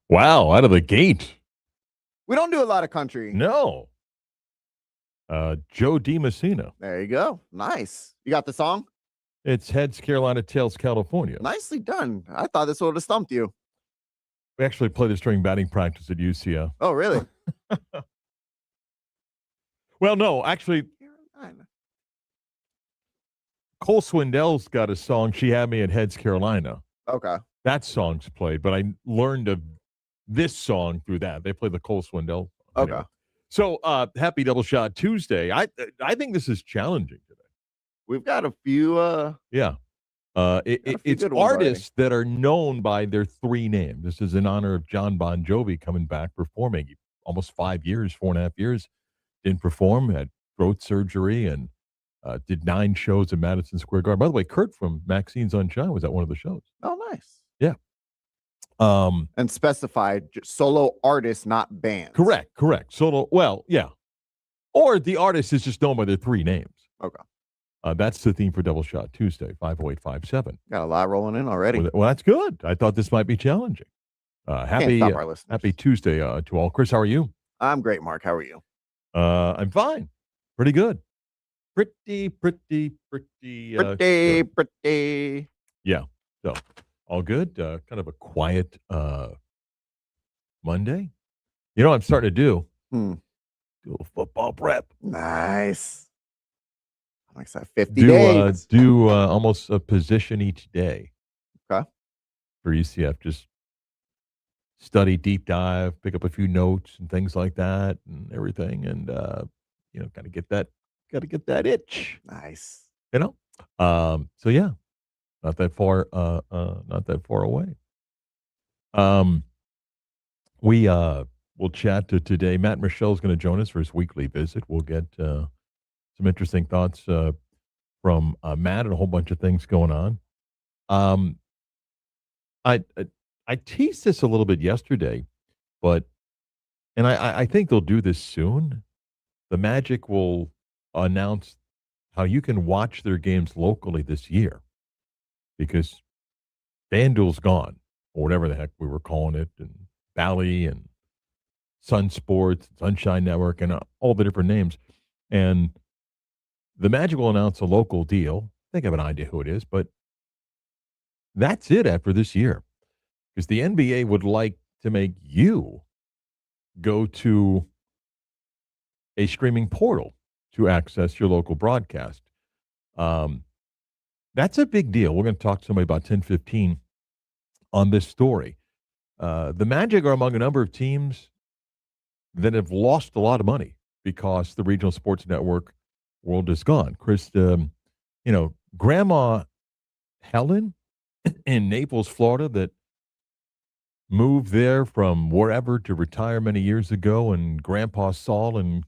Wow, out of the gate. We don't do a lot of country. No. Joe DiMessina. There you go. Nice. You got the song? It's Heads Carolina, Tails California. Nicely done. I thought this would have stumped you. We actually played this during batting practice at UCF. Oh, really? Well, no, actually, Carolina. Cole Swindell's got a song, She Had Me at Heads Carolina. Okay. That song's played, but I learned of this song through that. They play the Cole Swindell. Okay. Anyway. So, happy Double Shot Tuesday. I think this is challenging today. We've got a few. Yeah. It's good ones artists that are known by their three names. This is in honor of John Bon Jovi coming back performing. Almost 5 years, 4.5 years, didn't perform, had throat surgery, and did 9 shows at Madison Square Garden. By the way, Kurt from Maxine's Sunshine was at one of the shows. Oh, nice. Yeah. And specified solo artists, not bands. Correct. Solo. Well, yeah. Or the artist is just known by their three names. Okay. That's the theme for Double Shot Tuesday, 50857. Got a lot rolling in already. Well, that's good. I thought this might be challenging. Happy Tuesday to all. Chris, how are you? I'm great, Mark. How are you? I'm fine. Pretty good. Pretty. Pretty. Yeah. So, all good. Kind of a quiet Monday. You know what I'm starting to do? Do a football prep. Nice. I'm excited. 50 days. Do almost a position each day. Okay. For UCF. Just study, deep dive, pick up a few notes and things like that and everything. And, kind of get that itch. Nice. So yeah, not that far away. We'll chat today. Matt Michelle's going to join us for his weekly visit. We'll get some interesting thoughts from Matt and a whole bunch of things going on. I teased this a little bit yesterday, and I think they'll do this soon. The Magic will announce how you can watch their games locally this year because FanDuel's gone, or whatever the heck we were calling it, and Bally and Sun Sports, Sunshine Network, and all the different names. And the Magic will announce a local deal. I think I have an idea who it is, but that's it after this year. Because the NBA would like to make you go to a streaming portal to access your local broadcast. That's a big deal. We're going to talk to somebody about 10:15 on this story. The Magic are among a number of teams that have lost a lot of money because the regional sports network world is gone. Chris, Grandma Helen in Naples, Florida, that moved there from wherever to retire many years ago, and Grandpa Saul and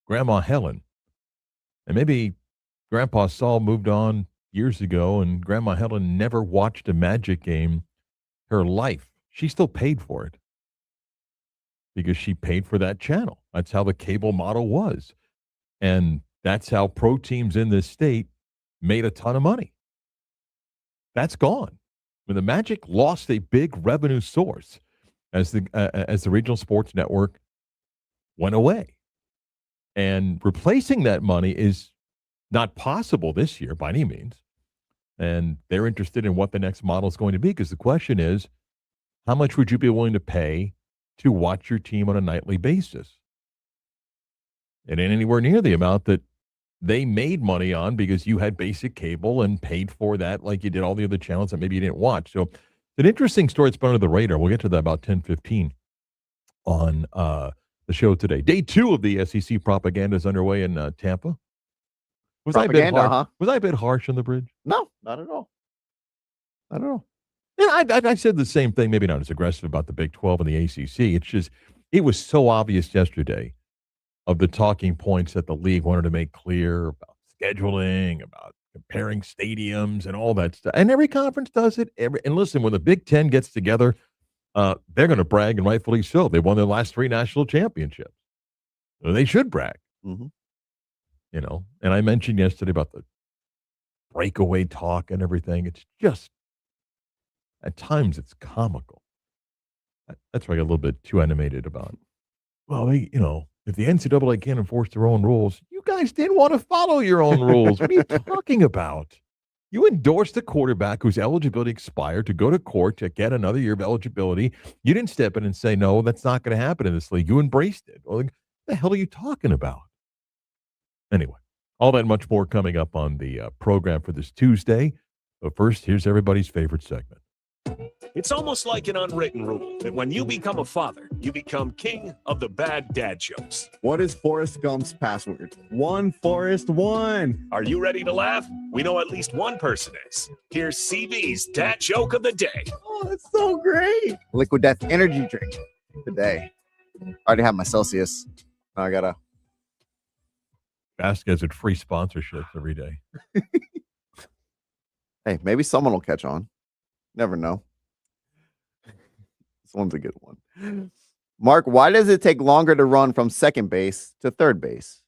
Grandma Helen. And maybe Grandpa Saul moved on years ago, and Grandma Helen never watched a Magic game her life. She still paid for it because she paid for that channel. That's how the cable model was. And that's how pro teams in this state made a ton of money. That's gone. When the Magic lost a big revenue source as the regional sports network went away. And replacing that money is not possible this year by any means. And they're interested in what the next model is going to be because the question is, how much would you be willing to pay to watch your team on a nightly basis? It ain't anywhere near the amount that they made money on because you had basic cable and paid for that like you did all the other channels that maybe you didn't watch. So it's an interesting story. It's been under the radar. We'll get to that about 10:15 on the show today. Day 2 of the SEC propaganda is underway in Tampa. Was I a bit harsh? Huh? Was I a bit harsh on the bridge? No, not at all. Not at all. Yeah, I said the same thing, maybe not as aggressive about the Big 12 and the ACC. It's just, it was so obvious yesterday of the talking points that the league wanted to make clear about scheduling, about comparing stadiums and all that stuff. And every conference does it. And listen, when the Big 10 gets together, they're going to brag, and rightfully so. They won their last 3 national championships. So they should brag. Mm-hmm. And I mentioned yesterday about the breakaway talk and everything. It's just, at times, it's comical. That's why I got a little bit too animated about. Well, if the NCAA can't enforce their own rules, you guys didn't want to follow your own rules. What are you talking about? You endorsed the quarterback whose eligibility expired to go to court to get another year of eligibility. You didn't step in and say, no, that's not going to happen in this league. You embraced it. Well, like, what the hell are you talking about? Anyway, all that and much more coming up on the program for this Tuesday. But first, here's everybody's favorite segment. It's almost like an unwritten rule that when you become a father, you become king of the bad dad jokes. What is Forrest Gump's password? One Forrest one. Are you ready to laugh? We know at least one person is. Here's CB's dad joke of the day. Oh, that's so great. Liquid Death energy drink today. I already have my Celsius. Now I gotta. Vasquez at free sponsorships every day. Hey, maybe someone will catch on. Never know. This one's a good one. Mark, why does it take longer to run from second base to third base?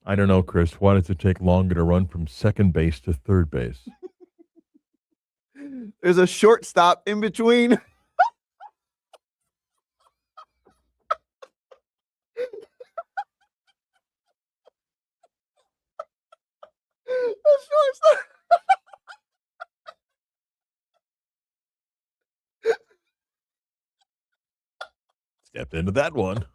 I don't know, Chris. Why does it take longer to run from second base to third base? There's a shortstop in between. A shortstop. Stepped into that one.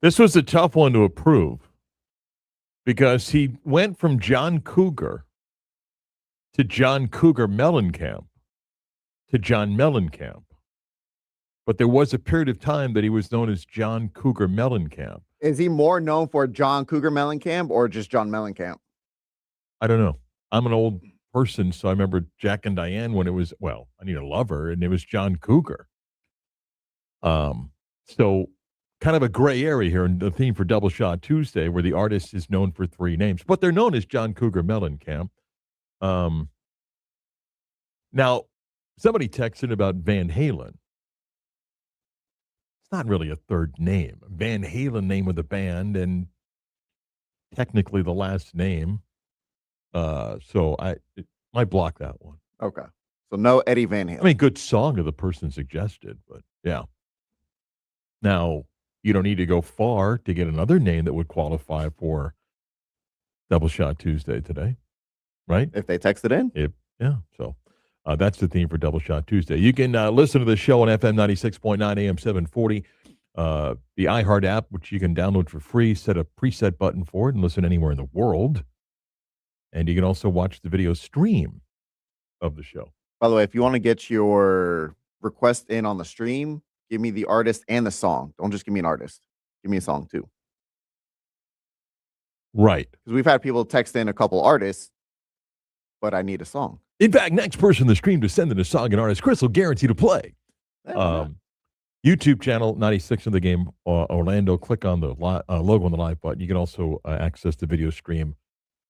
This was a tough one to approve because he went from John Cougar to John Cougar Mellencamp to John Mellencamp. But there was a period of time that he was known as John Cougar Mellencamp. Is he more known for John Cougar Mellencamp or just John Mellencamp? I don't know. I'm an old person, so I remember Jack and Diane when it was, well, I Need a Lover, and it was John Cougar. So kind of a gray area here in the theme for Double Shot Tuesday, where the artist is known for three names, but they're known as John Cougar Mellencamp. Now, somebody texted about Van Halen. It's not really a third name. Van Halen, name of the band, and technically the last name. So I block that one. Okay. So no Eddie Van Halen. I mean, good song of the person suggested, but yeah. Now, you don't need to go far to get another name that would qualify for Double Shot Tuesday today, right? If they text it in? Yeah. So that's the theme for Double Shot Tuesday. You can listen to the show on FM 96.9 AM 740, the iHeart app, which you can download for free, set a preset button for it, and listen anywhere in the world. And you can also watch the video stream of the show. By the way, if you want to get your request in on the stream, give me the artist and the song. Don't just give me an artist. Give me a song too. Right. Because we've had people text in a couple artists, but I need a song. In fact, next person in the stream to send in a song and artist, Chris will guarantee to play. YouTube channel 96 of the game, Orlando. Click on the logo on the live button. You can also access the video stream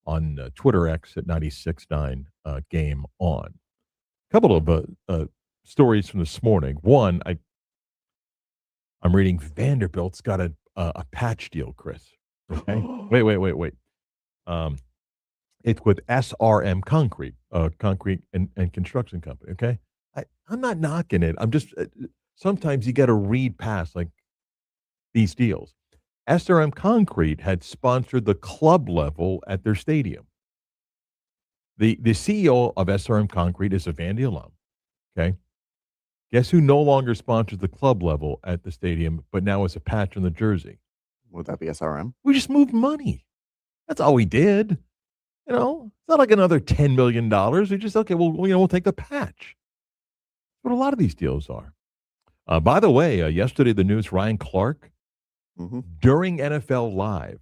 on Twitter X at 96.9 Game On. A couple of stories from this morning. One, I'm reading Vanderbilt's got a patch deal, Chris. Okay. Wait. It's with SRM Concrete, concrete and construction company. Okay. I'm not knocking it. I'm just sometimes you got to read past like these deals. SRM Concrete had sponsored the club level at their stadium. The CEO of SRM Concrete is a Vandy alum. Okay. Guess who no longer sponsors the club level at the stadium, but now is a patch on the jersey? Would that be SRM? We just moved money. That's all we did. You know, it's not like another $10 million. We just, okay, well, we'll take the patch. That's what a lot of these deals are. By the way, yesterday, the news, Ryan Clark, during NFL Live.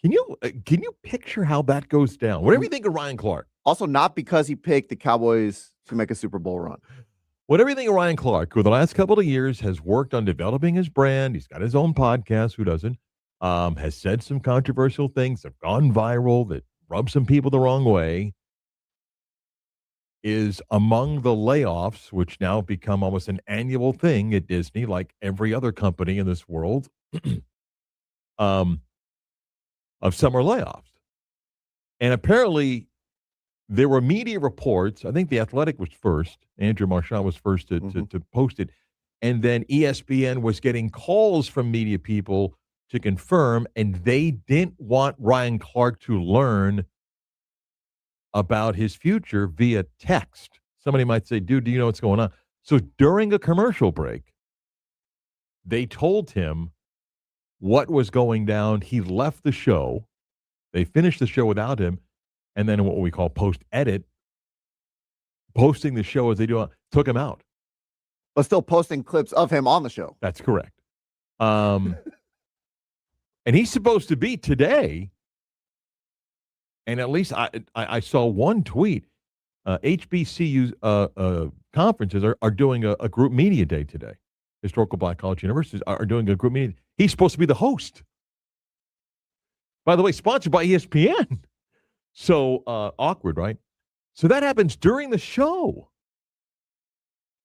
Can you picture how that goes down? Whatever you think of Ryan Clark. Also, not because he picked the Cowboys to make a Super Bowl run. Whatever you think of Ryan Clark, who the last couple of years has worked on developing his brand. He's got his own podcast. Who doesn't? Has said some controversial things, have gone viral, that rub some people the wrong way, is among the layoffs, which now have become almost an annual thing at Disney, like every other company in this world, of summer layoffs. And apparently there were media reports. I think The Athletic was first. Andrew Marchand was first to post it. And then ESPN was getting calls from media people to confirm, and they didn't want Ryan Clark to learn about his future via text. Somebody might say, dude, do you know what's going on? So during a commercial break, they told him what was going down. He left the show. They finished the show without him. And then what we call post-edit, posting the show as they do, took him out. But still posting clips of him on the show. That's correct. And he's supposed to be today. And at least I saw one tweet. HBCU conferences are doing a group media day today. Historical Black College Universities are doing a group media. He's supposed to be the host. By the way, sponsored by ESPN. So awkward, right? So that happens during the show.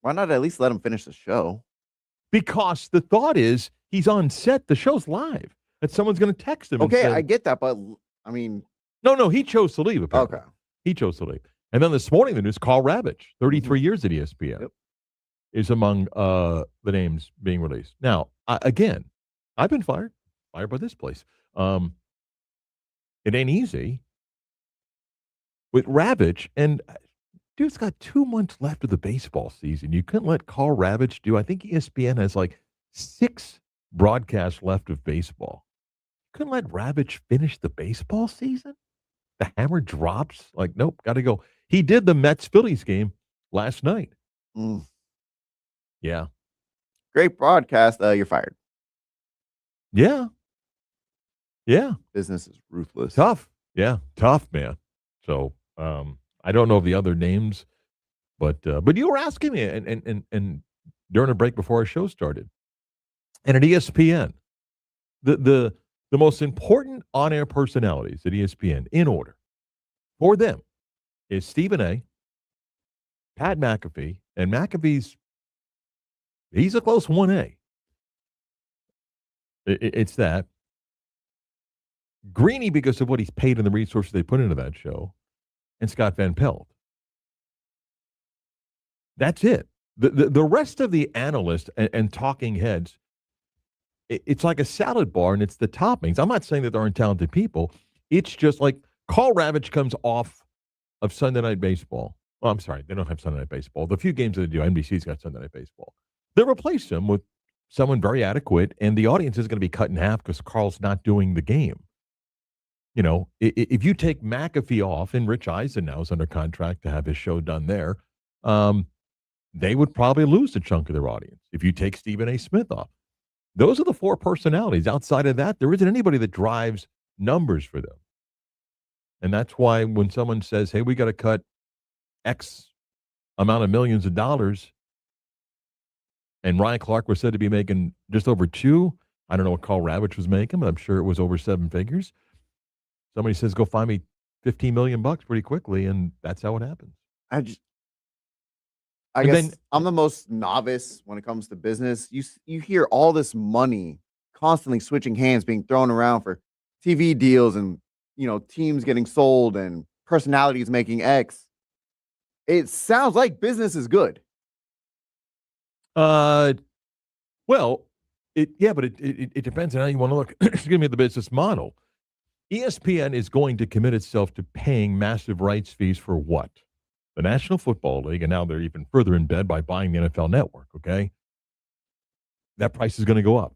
Why not at least let him finish the show? Because the thought is he's on set. The show's live. And someone's going to text him. Okay, and say, I get that, but I mean. No, he chose to leave, apparently. Okay. He chose to leave. And then this morning, the news, Carl Ravitch, 33 years at ESPN, is among the names being released. Now, again, I've been fired by this place. It ain't easy. With Ravitch, and dude's got 2 months left of the baseball season. You couldn't let Carl Ravitch do, I think ESPN has like 6 broadcast left of baseball. Couldn't let Ravitch finish the baseball season? The hammer drops? Like, nope, got to go. He did the Mets-Phillies game last night. Mm. Yeah. Great broadcast. You're fired. Yeah. Yeah. Business is ruthless. Tough. Yeah. Tough, man. So I don't know the other names, but you were asking me and during a break before our show started. And at ESPN, the most important on-air personalities at ESPN in order for them is Stephen A., Pat McAfee, and he's a close 1A. It's that. Greeny because of what he's paid and the resources they put into that show, and Scott Van Pelt. That's it. The rest of the analysts and talking heads, it's like a salad bar, and it's the toppings. I'm not saying that there aren't talented people. It's just like Carl Ravitch comes off of Sunday Night Baseball. Oh, I'm sorry, they don't have Sunday Night Baseball. The few games that they do, NBC's got Sunday Night Baseball. They replace him with someone very adequate, and the audience is going to be cut in half because Carl's not doing the game. You know, if you take McAfee off, and Rich Eisen now is under contract to have his show done there, they would probably lose a chunk of their audience. If you take Stephen A. Smith off, those are the four personalities. Outside of that, there isn't anybody that drives numbers for them. And that's why when someone says, hey, we got to cut X amount of millions of dollars, and Ryan Clark was said to be making just over 2, I don't know what Carl Ravitch was making, but I'm sure it was over 7 figures. Somebody says, go find me $15 million pretty quickly, and that's how it happens. I guess I'm the most novice when it comes to business. You hear all this money constantly switching hands, being thrown around for TV deals, and teams getting sold and personalities making X. It sounds like business is good. Well, but it depends on how you want to look. Excuse me, the business model. ESPN is going to commit itself to paying massive rights fees for what? The National Football League, and now they're even further in bed by buying the NFL Network, okay? That price is going to go up.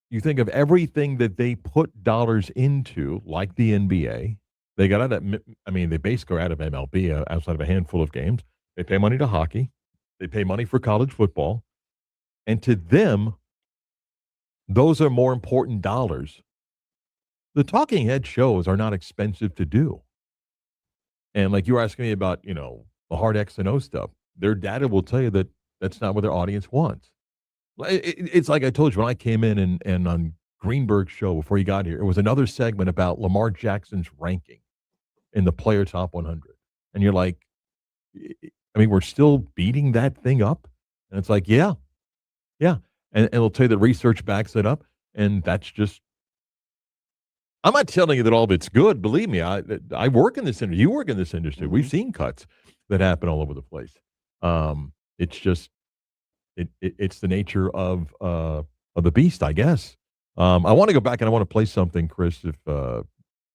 You think of everything that they put dollars into, like the NBA. They got out of, they basically are out of MLB outside of a handful of games. They pay money to hockey. They pay money for college football. And to them, those are more important dollars. The talking head shows are not expensive to do. And like you were asking me about, the hard X and O stuff, their data will tell you that that's not what their audience wants. It's like I told you when I came in and on Greenberg's show before he got here, it was another segment about Lamar Jackson's ranking in the player top 100. And you're like, we're still beating that thing up. And it's like, yeah. And it'll tell you that research backs it up. And that's just, I'm not telling you that all of it's good. Believe me, I work in this industry. You work in this industry. Mm-hmm. We've seen cuts that happen all over the place. It's just, it's the nature of the beast, I guess. I want to go back and I want to play something, Chris, if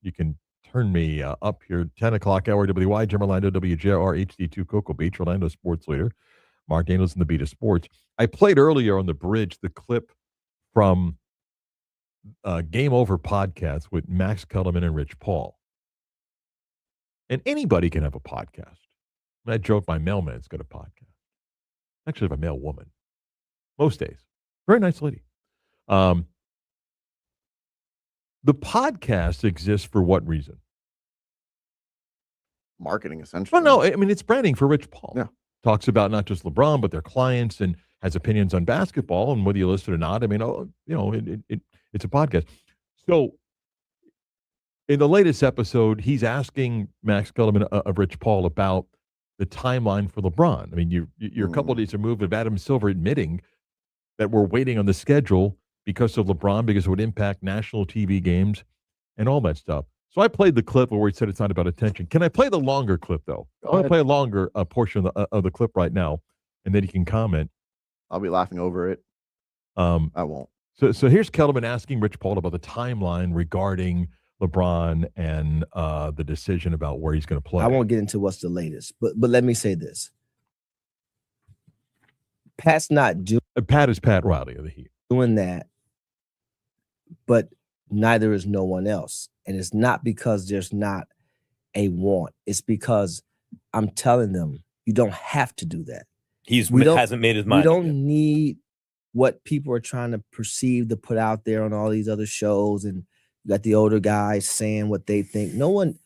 you can turn me up here. 10 o'clock hour, WY, Jim Orlando, WJR, HD2, Cocoa Beach, Orlando sports leader. Marc Daniels in the beat of sports. I played earlier on the bridge the clip from Game Over podcast with Max Kellerman and Rich Paul. And anybody can have a podcast. I joke my mailman's got a podcast. Actually, I have a mail woman. Most days. Very nice lady. The podcast exists for what reason? Marketing, essentially. Well, no, it's branding for Rich Paul. Yeah. Talks about not just LeBron, but their clients, and has opinions on basketball, and whether you listen or not. It's a podcast. So in the latest episode, he's asking Max Kellerman of Rich Paul about the timeline for LeBron. You're a couple of days removed of Adam Silver admitting that we're waiting on the schedule because of LeBron, because it would impact national TV games and all that stuff. So I played the clip where he said it's not about attention. Can I play the longer clip, though? I want to play a longer portion of the clip right now, and then you can comment. I'll be laughing over it. I won't. So here's Kellerman asking Rich Paul about the timeline regarding LeBron and the decision about where he's going to play. I won't get into what's the latest, but let me say this. Pat's not Pat is Pat Riley of the Heat. doing that, but neither is no one else. And it's not because there's not a want. It's because I'm telling them you don't have to do that. Hasn't made his mind. We don't need what people are trying to perceive to put out there on all these other shows, and you got the older guys saying what they think. No one,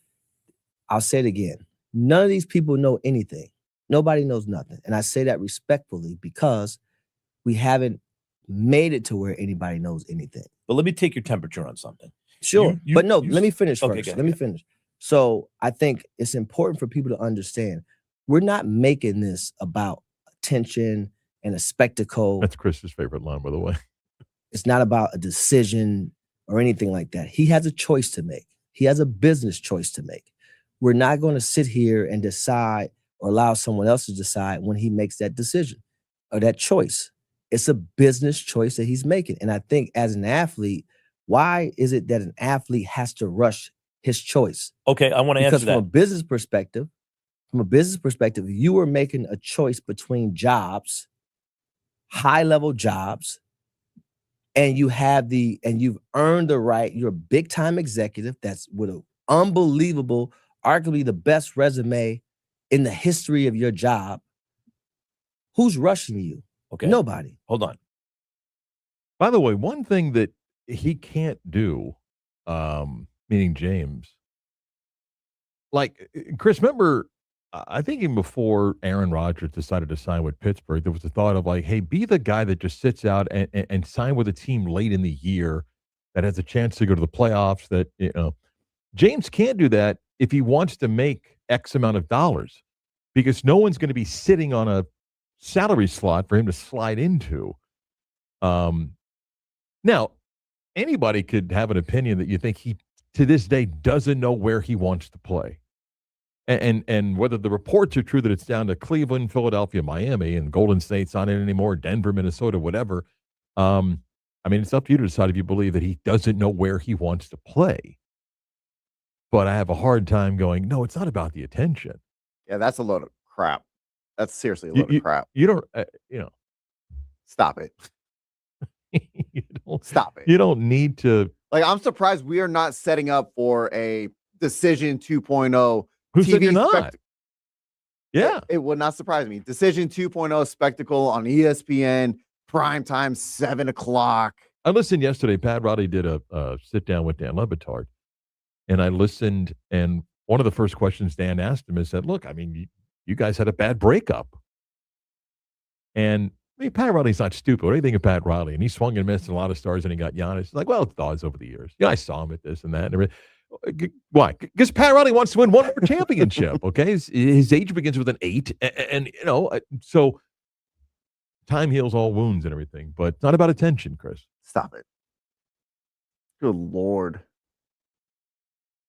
I'll say it again, none of these people know anything. Nobody knows nothing. And I say that respectfully because we haven't made it to where anybody knows anything. But let me take your temperature on something. Sure. But let me finish Okay, first. go ahead. Let me finish. So I think it's important for people to understand we're not making this about attention and a spectacle. That's Chris's favorite line, by the way. It's not about a decision or anything like that. He has a choice to make. He has a business choice to make. We're not going to sit here and decide or allow someone else to decide when he makes that decision or that choice. It's a business choice that he's making. And I think as an athlete, why is it that an athlete has to rush his choice? Okay, I want to answer Because from a business perspective, you are making a choice between jobs, high-level jobs, and you've earned the right. You're a big-time executive that's with an unbelievable, arguably the best resume in the history of your job. Who's rushing you? Okay. Nobody. Hold on. By the way, one thing that he can't do, meaning James, like Chris, remember, I think even before Aaron Rodgers decided to sign with Pittsburgh, there was the thought of like, hey, be the guy that just sits out and sign with a team late in the year that has a chance to go to the playoffs. That, James can't do that if he wants to make X amount of dollars because no one's going to be sitting on a salary slot for him to slide into. Now, anybody could have an opinion that you think he, to this day, doesn't know where he wants to play. And whether the reports are true that it's down to Cleveland, Philadelphia, Miami, and Golden State's not in anymore, Denver, Minnesota, whatever. I mean, it's up to you to decide if you believe that he doesn't know where he wants to play. But I have a hard time going, no, it's not about the attention. Yeah, that's a load of crap. That's seriously a load of crap. You don't, Stop it. Stop it. You don't need to. Like, I'm surprised we are not setting up for a Decision 2.0. Who said you're not? Yeah. It would not surprise me. Decision 2.0 spectacle on ESPN, primetime, 7 o'clock. I listened yesterday. Pat Riley did a sit down with Dan Le Batard, and I listened. And one of the first questions Dan asked him is said, "Look, I mean, you guys had a bad breakup." And I mean, Pat Riley's not stupid. What do you think of Pat Riley? And he swung and missed a lot of stars, and he got Giannis. He's like, well, it's odds over the years. Yeah, I saw him at this and that. And everything. Why? Because Pat Riley wants to win one more championship. Okay, his age begins with an 8, and so time heals all wounds and everything. But it's not about attention, Chris. Stop it. Good Lord.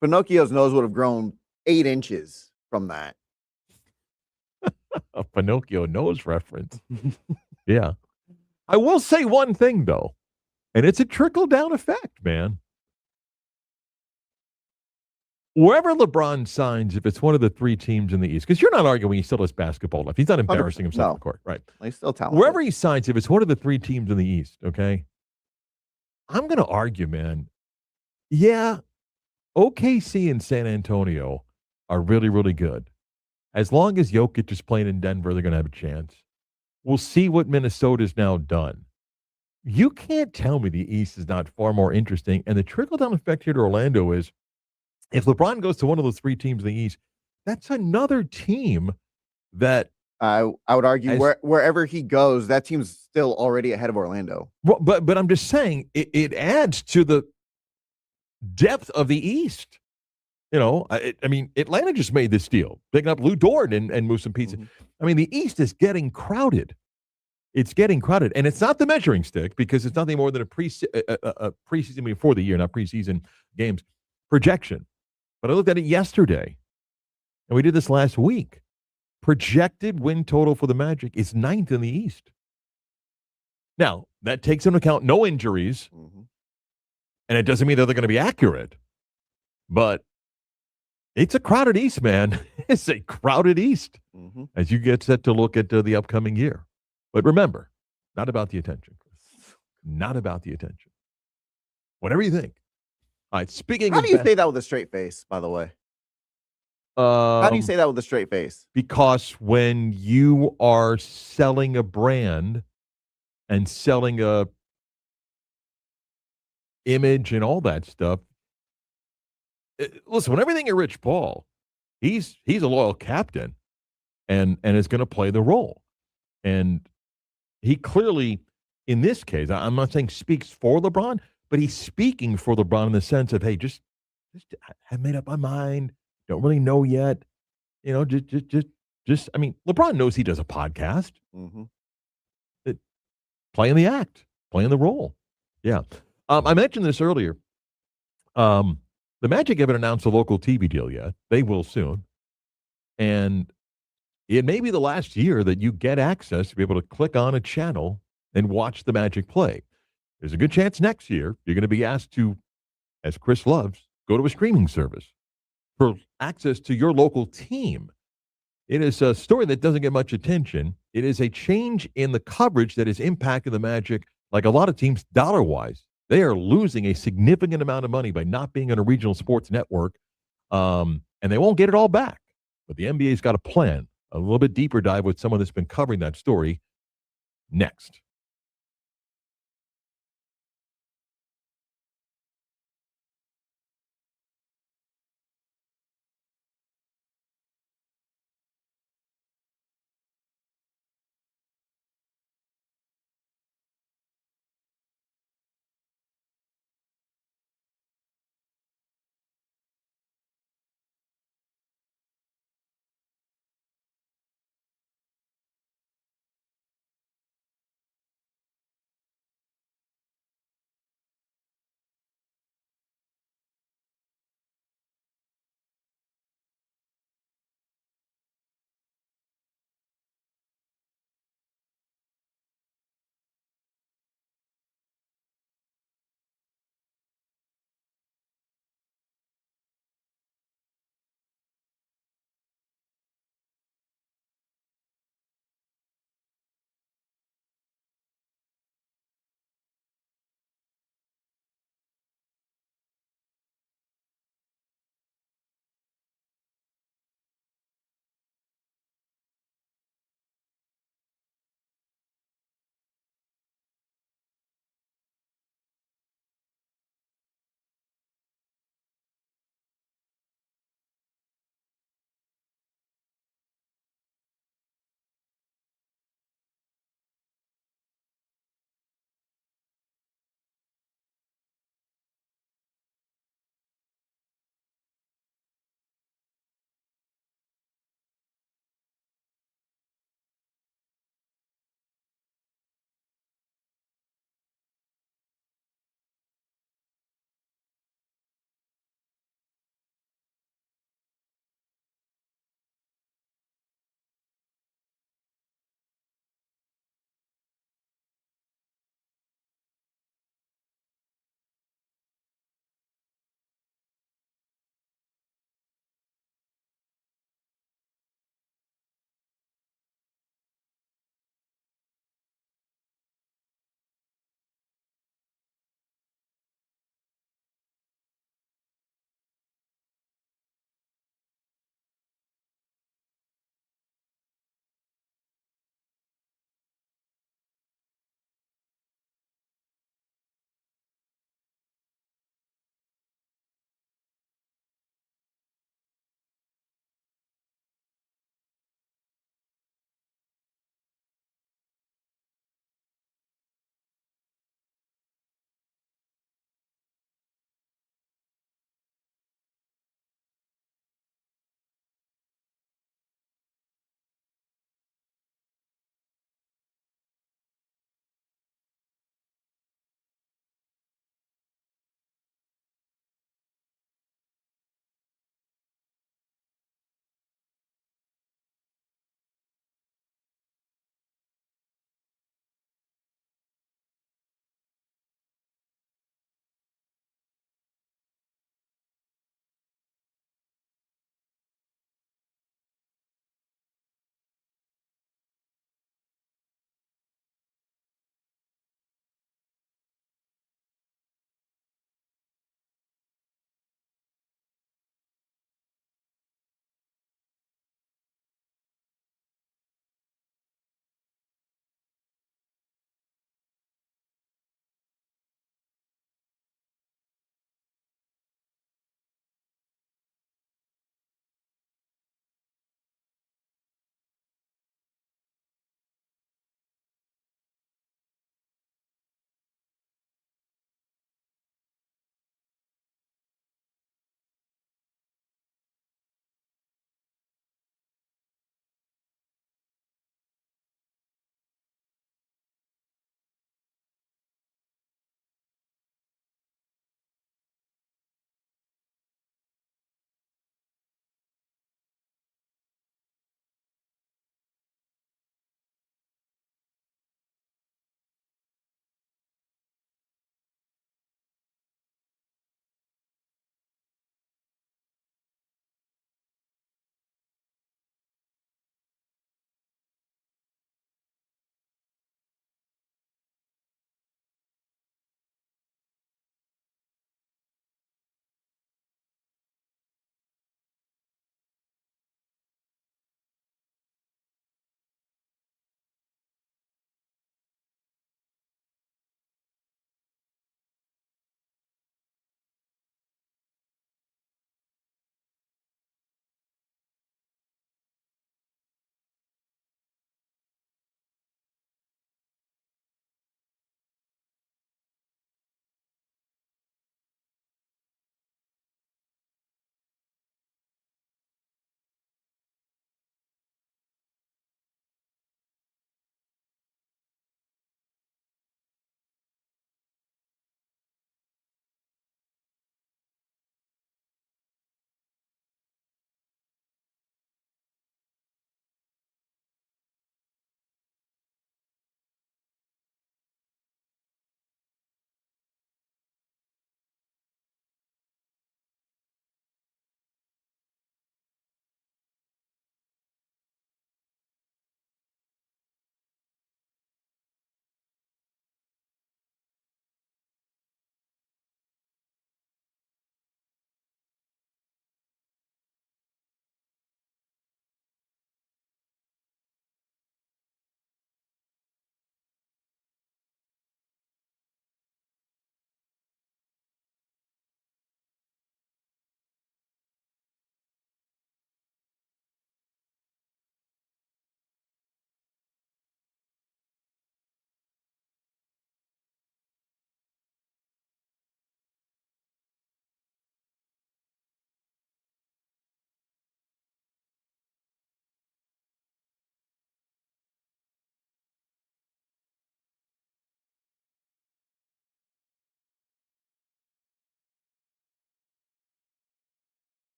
Pinocchio's nose would have grown 8 inches from that. A Pinocchio nose reference. Yeah. I will say one thing, though, and it's a trickle-down effect, man. Wherever LeBron signs, if it's one of the 3 teams in the East, because you're not arguing he still has basketball left. He's not embarrassing himself on the court, right? He's still talented. Wherever he signs, if it's one of the 3 teams in the East, okay, I'm going to argue, man. Yeah, OKC and San Antonio are really, really good. As long as Jokic is playing in Denver, they're going to have a chance. We'll see what Minnesota's now done. You can't tell me the East is not far more interesting. And the trickle-down effect here to Orlando is, if LeBron goes to one of those 3 teams in the East, that's another team that I would argue wherever he goes, that team's still already ahead of Orlando. But I'm just saying it adds to the depth of the East. I mean, Atlanta just made this deal, picking up Lou Dort and move some pieces. Mm-hmm. I mean, the East is getting crowded. It's getting crowded, and it's not the measuring stick because it's nothing more than a preseason before the year, not preseason games projection. But I looked at it yesterday, and we did this last week. Projected win total for the Magic is 9th in the East. Now, that takes into account no injuries, and it doesn't mean that they're going to be accurate. But it's a crowded East, man. It's a crowded East as you get set to look at the upcoming year. But remember, not about the attention, Chris. Not about the attention. Whatever you think. All right, speaking How of do you best, say that with a straight face, by the way? How do you say that with a straight face? because when you are selling a brand and selling a image and all that stuff, listen, when everything at Rich Paul, he's a loyal captain and is going to play the role. And he clearly, in this case, I'm not saying speaks for LeBron, but he's speaking for LeBron in the sense of, hey, just I have made up my mind. Don't really know yet. You know, just. I mean, LeBron knows he does a podcast. Mm-hmm. Playing the act, playing the role. Yeah. I mentioned this earlier. The Magic haven't announced a local TV deal yet. They will soon. And it may be the last year that you get access to be able to click on a channel and watch the Magic play. There's a good chance next year you're going to be asked to, as Chris loves, go to a streaming service for access to your local team. It is a story that doesn't get much attention. It is a change in the coverage that has impacted the Magic, like a lot of teams, dollar-wise. They are losing a significant amount of money by not being on a regional sports network, and they won't get it all back. But the NBA's got a plan. A little bit deeper dive with someone that's been covering that story next.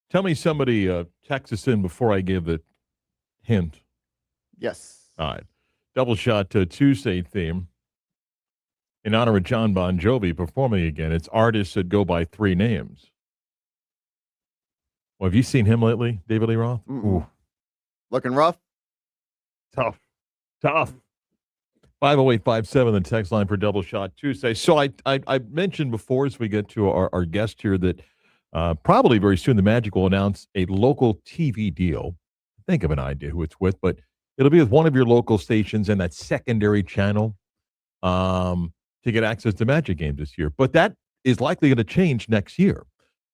Tell me somebody text us in before I give the hint. Yes. All right. Double shot Tuesday theme in honor of John Bon Jovi performing again. It's artists that go by 3 names. Well, have you seen him lately, David Lee Roth? Ooh, Looking rough? tough. 50857, the text line for Double Shot Tuesday. So I mentioned before, as we get to our guest here, that probably very soon the Magic will announce a local TV deal. Think of an idea who it's with, but it'll be with one of your local stations and that secondary channel to get access to Magic games this year. But that is likely going to change next year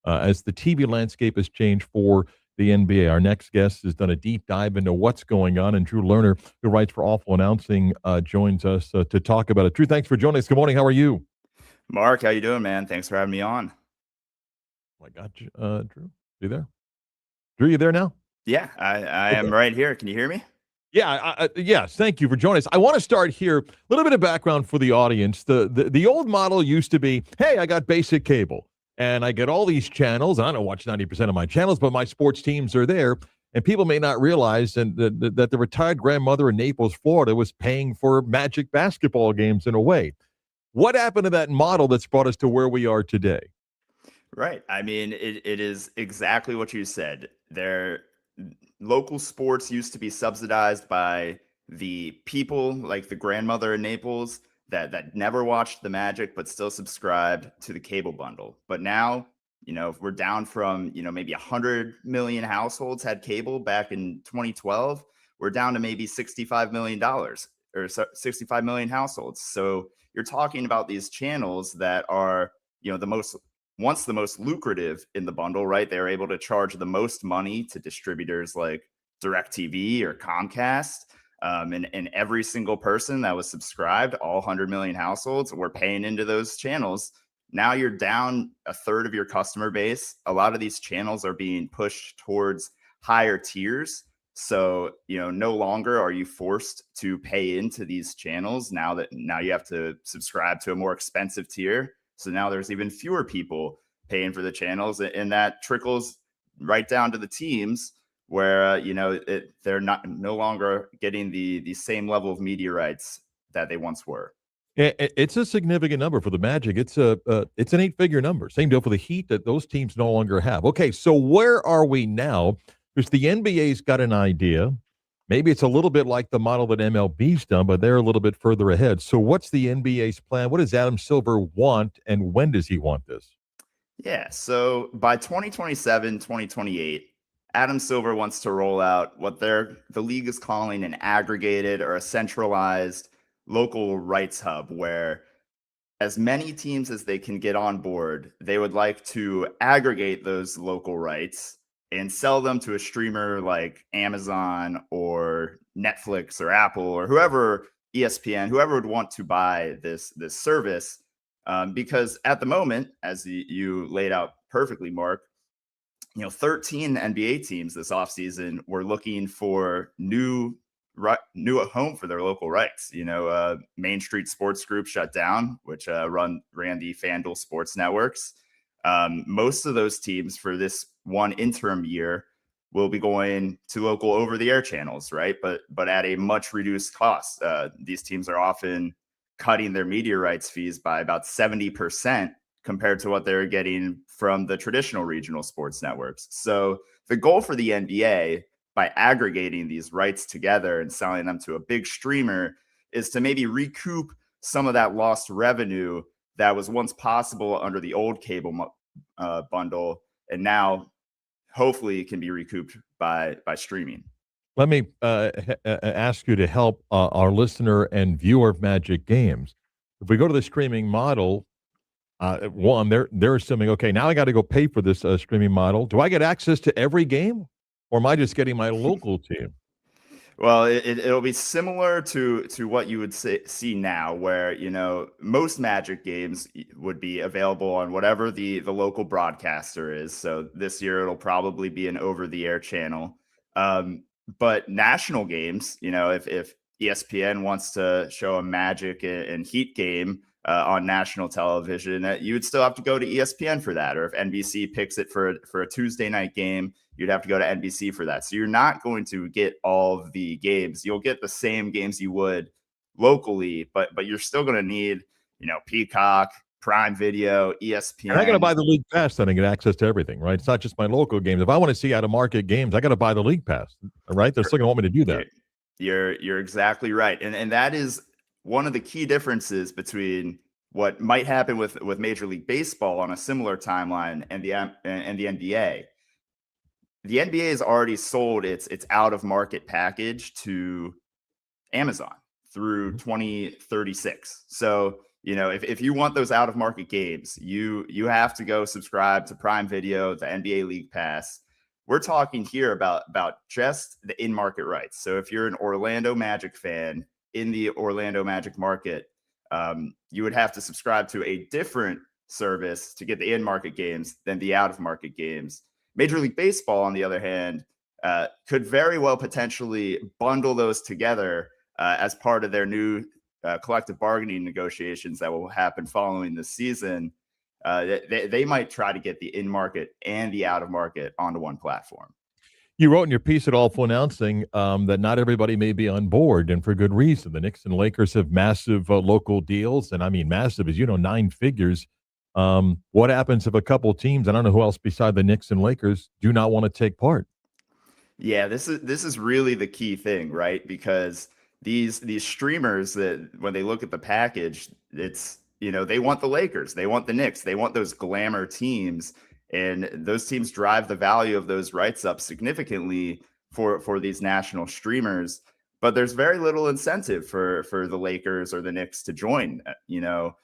as the TV landscape has changed for the NBA. Our next guest has done a deep dive into what's going on, and Drew Lerner, who writes for Awful Announcing, joins us to talk about it. Drew, thanks for joining us. Good morning. How are you? Mark, how you doing, man? Thanks for having me on. I got you, Drew. You there? Drew, you there now? Yeah, I am right here. Can you hear me? Yeah, yes. Thank you for joining us. I want to start here. A little bit of background for the audience. The old model used to be, hey, I got basic cable, and I get all these channels. I don't watch 90% of my channels, but my sports teams are there. And people may not realize that the retired grandmother in Naples, Florida, was paying for Magic basketball games in a way. What happened to that model that's brought us to where we are today? Right. I mean, it is exactly what you said. Local sports used to be subsidized by the people, like the grandmother in Naples, that never watched the Magic but still subscribed to the cable bundle. But now, we're down from, maybe 100 million households had cable back in 2012. We're down to maybe $65 million or 65 million households. So you're talking about these channels that are, the most lucrative in the bundle, right? They're able to charge the most money to distributors like DirecTV or Comcast. And every single person that was subscribed, all 100 million households, were paying into those channels. Now you're down a third of your customer base. A lot of these channels are being pushed towards higher tiers. So, no longer are you forced to pay into these channels now you have to subscribe to a more expensive tier. So now there's even fewer people paying for the channels, and that trickles right down to the teams where they're no longer getting the same level of media rights that they once were. It's a significant number for the Magic. It's an 8-figure number. Same deal for the Heat that those teams no longer have. Okay, so where are we now? Because the NBA's got an idea. Maybe it's a little bit like the model that MLB's done, but they're a little bit further ahead. So what's the NBA's plan? What does Adam Silver want, and when does he want this? Yeah, so by 2027, 2028, Adam Silver wants to roll out what the league is calling an aggregated or a centralized local rights hub, where as many teams as they can get on board, they would like to aggregate those local rights and sell them to a streamer like Amazon or Netflix or Apple or whoever, ESPN, whoever would want to buy this service. Because at the moment, as you laid out perfectly, Mark, 13 NBA teams this offseason were looking for new home for their local rights. Main Street Sports Group shut down, which ran the FanDuel Sports networks. Most of those teams for this one interim year will be going to local over-the-air channels, right? But at a much reduced cost. These teams are often cutting their media rights fees by about 70% compared to what they're getting from the traditional regional sports networks. So the goal for the NBA, by aggregating these rights together and selling them to a big streamer, is to maybe recoup some of that lost revenue that was once possible under the old cable bundle, and now hopefully can be recouped by streaming. Let me ask you to help our listener and viewer of Magic games. If we go to the streaming model, one, they're assuming, okay, now I got to go pay for this streaming model. Do I get access to every game, or am I just getting my local team? Well, it'll be similar to what you would see now, where most Magic games would be available on whatever the local broadcaster is. So this year it'll probably be an over-the-air channel. But national games, if ESPN wants to show a Magic and Heat game on national television, you would still have to go to ESPN for that. Or if NBC picks it for a Tuesday night game, you'd have to go to NBC for that. So you're not going to get all of the games. You'll get the same games you would locally, but you're still going to need, Peacock, Prime Video, ESPN. And I got to buy the league pass then and get access to everything, right? It's not just my local games. If I want to see out of market games, I got to buy the league pass, right? They're still going to want me to do that. You're exactly right. And that is one of the key differences between what might happen with Major League Baseball on a similar timeline and the NBA. The NBA has already sold its out of market package to Amazon through 2036. So, if you want those out of market games, you have to go subscribe to Prime Video, the NBA League Pass. We're talking here about just the in market rights. So if you're an Orlando Magic fan in the Orlando Magic market, you would have to subscribe to a different service to get the in market games than the out of market games. Major League Baseball, on the other hand, could very well potentially bundle those together as part of their new collective bargaining negotiations that will happen following the season. They might try to get the in-market and the out-of-market onto one platform. You wrote in your piece at Awful Announcing that not everybody may be on board, and for good reason. The Knicks and Lakers have massive local deals, and I mean massive, as you know, 9 figures. What happens if a couple teams, I don't know who else beside the Knicks and Lakers, do not want to take part? Yeah, this is really the key thing, right? Because these streamers, that when they look at the package, it's, they want the Lakers, they want the Knicks, they want those glamour teams, and those teams drive the value of those rights up significantly for these national streamers. But there's very little incentive for the Lakers or the Knicks to join. The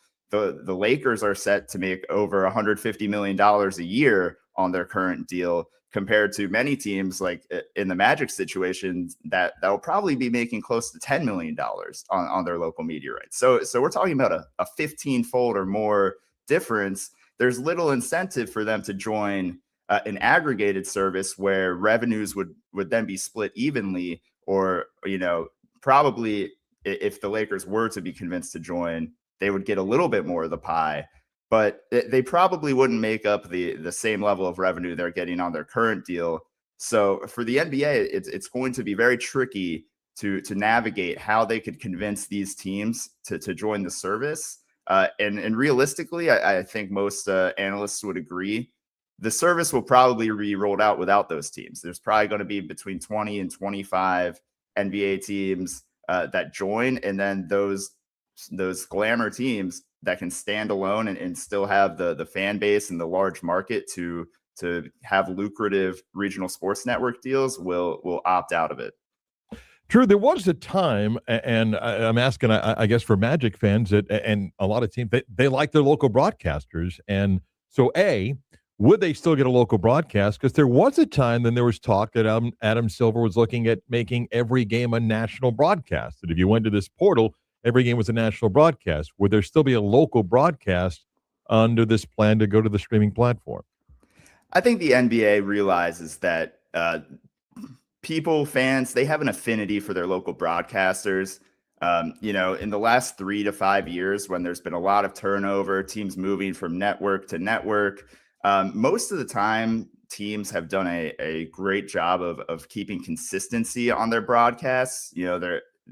Lakers are set to make over $150 million a year on their current deal, compared to many teams like in the Magic situation that will probably be making close to $10 million on their local media rights. So we're talking about a 15-fold or more difference. There's little incentive for them to join an aggregated service where revenues would then be split evenly, or, probably if the Lakers were to be convinced to join, they would get a little bit more of the pie. But they probably wouldn't make up the same level of revenue they're getting on their current deal. So for the NBA, it's going to be very tricky to navigate how they could convince these teams to join the service. And realistically, I think most analysts would agree, the service will probably be rolled out without those teams. There's probably going to be between 20 and 25 NBA teams that join, and then those glamour teams that can stand alone and still have the fan base and the large market to have lucrative regional sports network deals will opt out of it. True. There was a time, and I'm asking, I guess, for Magic fans and a lot of teams, they like their local broadcasters. And so, would they still get a local broadcast? Because there was a time then there was talk that Adam Silver was looking at making every game a national broadcast. That if you went to this portal, every game was a national broadcast. Would there still be a local broadcast under this plan to go to the streaming platform? I think the NBA realizes that fans, they have an affinity for their local broadcasters. In the last 3 to 5 years, when there's been a lot of turnover, teams moving from network to network, most of the time teams have done a great job of keeping consistency on their broadcasts.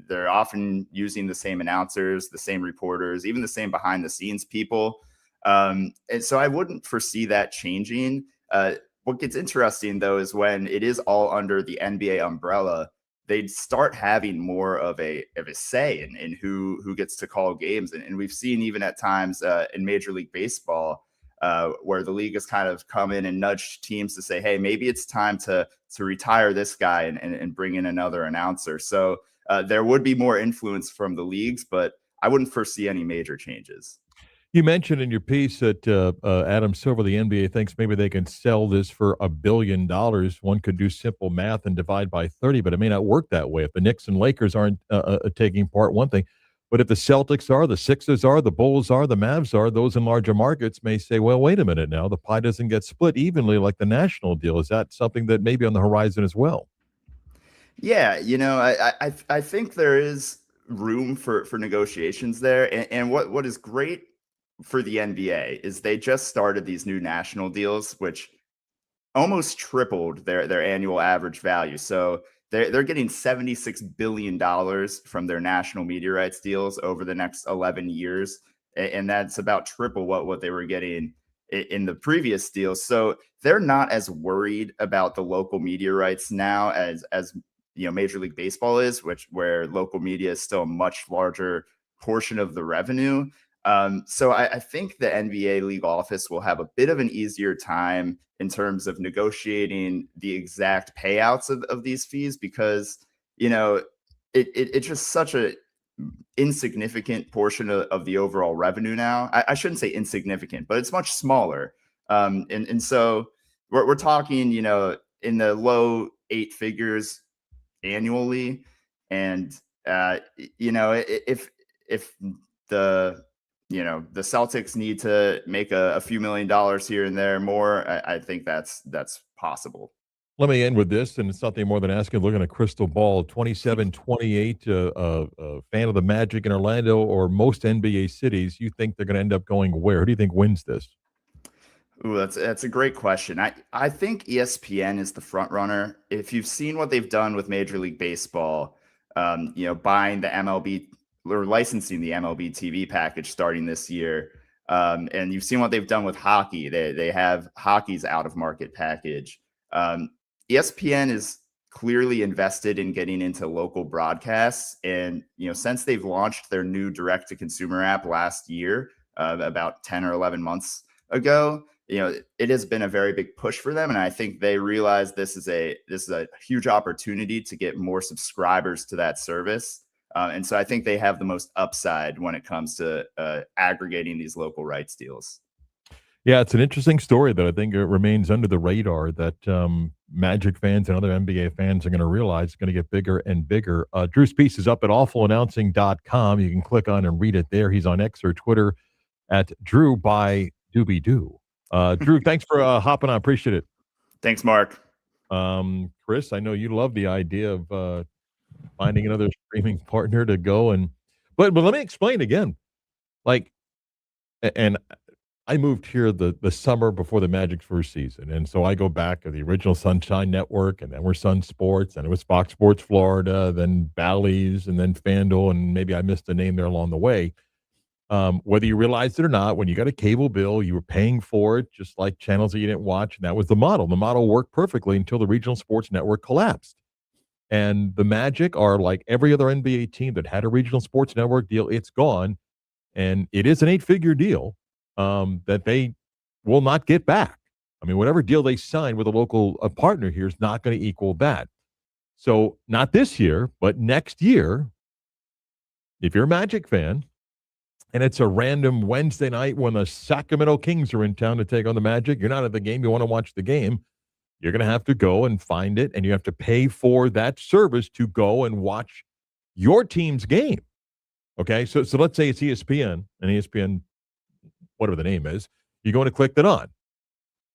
They're often using the same announcers, the same reporters, even the same behind the scenes people. And so I wouldn't foresee that changing. What gets interesting, though, is when it is all under the NBA umbrella, they'd start having more of a say in who gets to call games. And we've seen even at times in Major League Baseball where the league has kind of come in and nudged teams to say, hey, maybe it's time to retire this guy and bring in another announcer. So there would be more influence from the leagues, but I wouldn't foresee any major changes. You mentioned in your piece that Adam Silver, the NBA, thinks maybe they can sell this for $1 billion. One could do simple math and divide by 30, but it may not work that way. If the Knicks and Lakers aren't taking part, one thing. But if the Celtics are, the Sixers are, the Bulls are, the Mavs are, those in larger markets may say, well, wait a minute now. The pie doesn't get split evenly like the national deal. Is that something that may be on the horizon as well? Yeah, I think there is room for negotiations there. And what is great for the NBA is they just started these new national deals, which almost tripled their annual average value. So they're getting $76 billion from their national media rights deals over the next 11 years, and that's about triple what they were getting in the previous deals. So they're not as worried about the local media rights now as Major League Baseball is, where local media is still a much larger portion of the revenue. So I think the NBA league office will have a bit of an easier time in terms of negotiating the exact payouts of these fees, because it's just such a insignificant portion of the overall revenue now. I shouldn't say insignificant, but it's much smaller. And so we're talking, in the low 8 figures annually. And if the the Celtics need to make a few $1,000,000 here and there more, I think that's possible. Let me end with this, and it's nothing more than asking, looking at a crystal ball, 27-28, a fan of the Magic in Orlando or most NBA cities, you think they're going to end up going where? Who do you think wins this? Ooh, that's a great question. I think ESPN is the front runner. If you've seen what they've done with Major League Baseball, buying the MLB or licensing the MLB TV package starting this year, and you've seen what they've done with hockey. They have hockey's out of market package. ESPN is clearly invested in getting into local broadcasts, and since they've launched their new direct to consumer app last year, about 10 or 11 months ago, it has been a very big push for them, and I think they realize this is a huge opportunity to get more subscribers to that service. And so I think they have the most upside when it comes to aggregating these local rights deals. Yeah, it's an interesting story that I think it remains under the radar that Magic fans and other NBA fans are going to realize it's going to get bigger and bigger. Drew's piece is up at awfulannouncing.com. You can click on and read it there. He's on X or Twitter at Drew by Doobie Doo. Drew, thanks for hopping on. Appreciate it. Thanks, Mark. Chris, I know you love the idea of finding another streaming partner to go but let me explain again. And I moved here the summer before the Magic's first season, and so I go back to the original Sunshine Network, and then we're Sun Sports, and it was Fox Sports Florida, then Bally's, and then FanDuel, and maybe I missed a name there along the way. Whether you realized it or not, when you got a cable bill, you were paying for it, just like channels that you didn't watch, and that was the model. The model worked perfectly until the regional sports network collapsed. And the Magic are like every other NBA team that had a regional sports network deal. It's gone, and it is an 8-figure deal that they will not get back. I mean, whatever deal they sign with a local partner here is not going to equal that. So not this year, but next year, if you're a Magic fan, and it's a random Wednesday night when the Sacramento Kings are in town to take on the Magic, you're not at the game, you want to watch the game, you're going to have to go and find it, and you have to pay for that service to go and watch your team's game. Okay, so let's say it's ESPN, and ESPN, whatever the name is, you're going to click that on.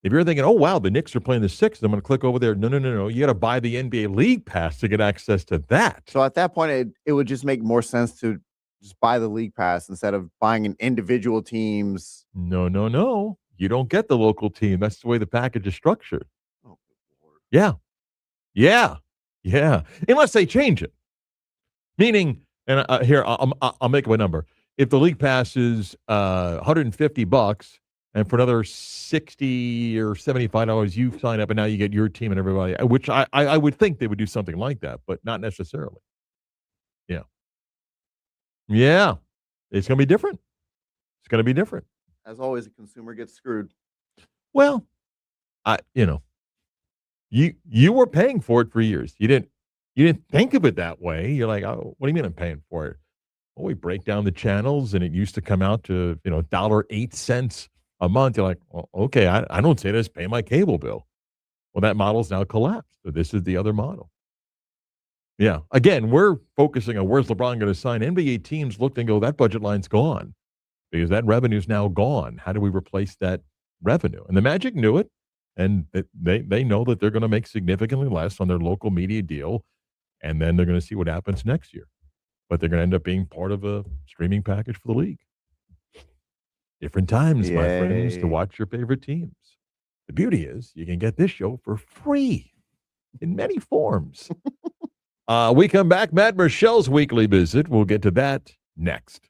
If you're thinking, oh, wow, the Knicks are playing the Sixers, I'm going to click over there. No. You got to buy the NBA League Pass to get access to that. So at that point, it would just make more sense to just buy the League Pass instead of buying an individual team's. No. You don't get the local team. That's the way the package is structured. Oh, good Lord. Yeah. Unless they change it. Meaning, and here, I'll make up a number. If the League Pass is $150, and for another $60 or $75, you sign up, and now you get your team and everybody, which I would think they would do something like that, but not necessarily. Yeah. It's going to be different. As always, the consumer gets screwed. Well, you were paying for it for years. You didn't think of it that way. You're like, oh, what do you mean I'm paying for it? Well, we break down the channels, and it used to come out to $1.08 a month. You're like, well, okay, I don't say this, pay my cable bill. Well, that model's now collapsed. So this is the other model. Yeah. Again, we're focusing on where's LeBron going to sign. NBA teams looked and go, that budget line's gone because that revenue's now gone. How do we replace that revenue? And the Magic knew it, and they know that they're going to make significantly less on their local media deal, and then they're going to see what happens next year. but they're going to end up being part of a streaming package for the league. Different times, my friends, to Yay. watch your favorite teams. The beauty is you can get this show for free in many forms. We come back, Matt Michelle's weekly visit. We'll get to that next.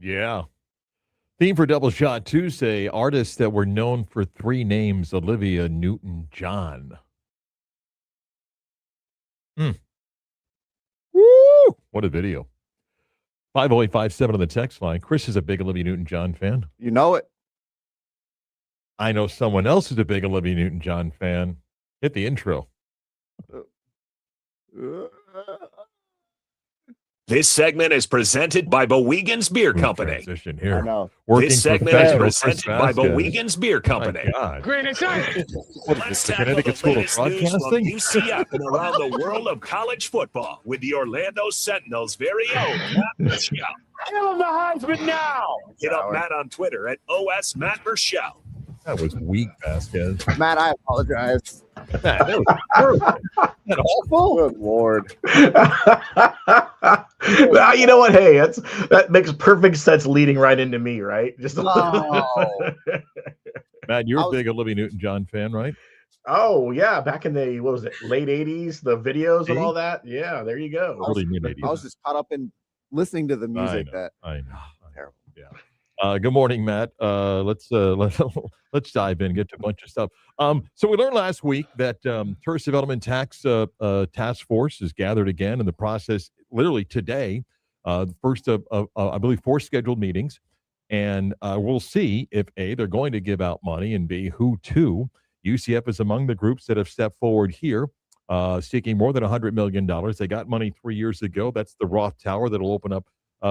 Yeah. Theme for Double Shot Tuesday, artists that were known for 3 names, Olivia Newton-John. Woo! What a video. 50857 on the text line. Chris is a big Olivia Newton-John fan. You know it. I know someone else who's a big Olivia Newton-John fan. Hit the intro. This segment is presented by Bowegan's Beer Smooth Company. transition I here. know. Working This segment is professional Chris presented by Vasquez. Bowegan's Beer Company. My God. What is Let's this, the tackle Connecticut the School of latest news from Broadcasting? UCF and around the world of college football with the Orlando Sentinel's very own Matt Michelle. Tell him the Heisman now. Hit up Matt on Twitter at OS Matt Michelle. That was weak, Vasquez. Matt, I apologize. That was terrible. That awful. Good Lord. Well, you know what? Hey, that makes perfect sense leading right into me, right? Just Oh. Matt, you're a big Olivia Newton-John fan, right? Oh, yeah, back in the what was it, late 80s, the videos and all that. Yeah, there you go. Early mid-80s. I was just caught up in listening to the music I know. terrible. Yeah. Good morning, Matt. Let's dive in, get to a bunch of stuff. So we learned last week that Tourist Development Tax Task Force is gathered again in the process. Literally today, the first of I believe 4 scheduled meetings, and we'll see if A, they're going to give out money, and B, who to. UCF is among the groups that have stepped forward here, seeking more than $100 million. They got money 3 years ago. That's the Roth Tower that'll open up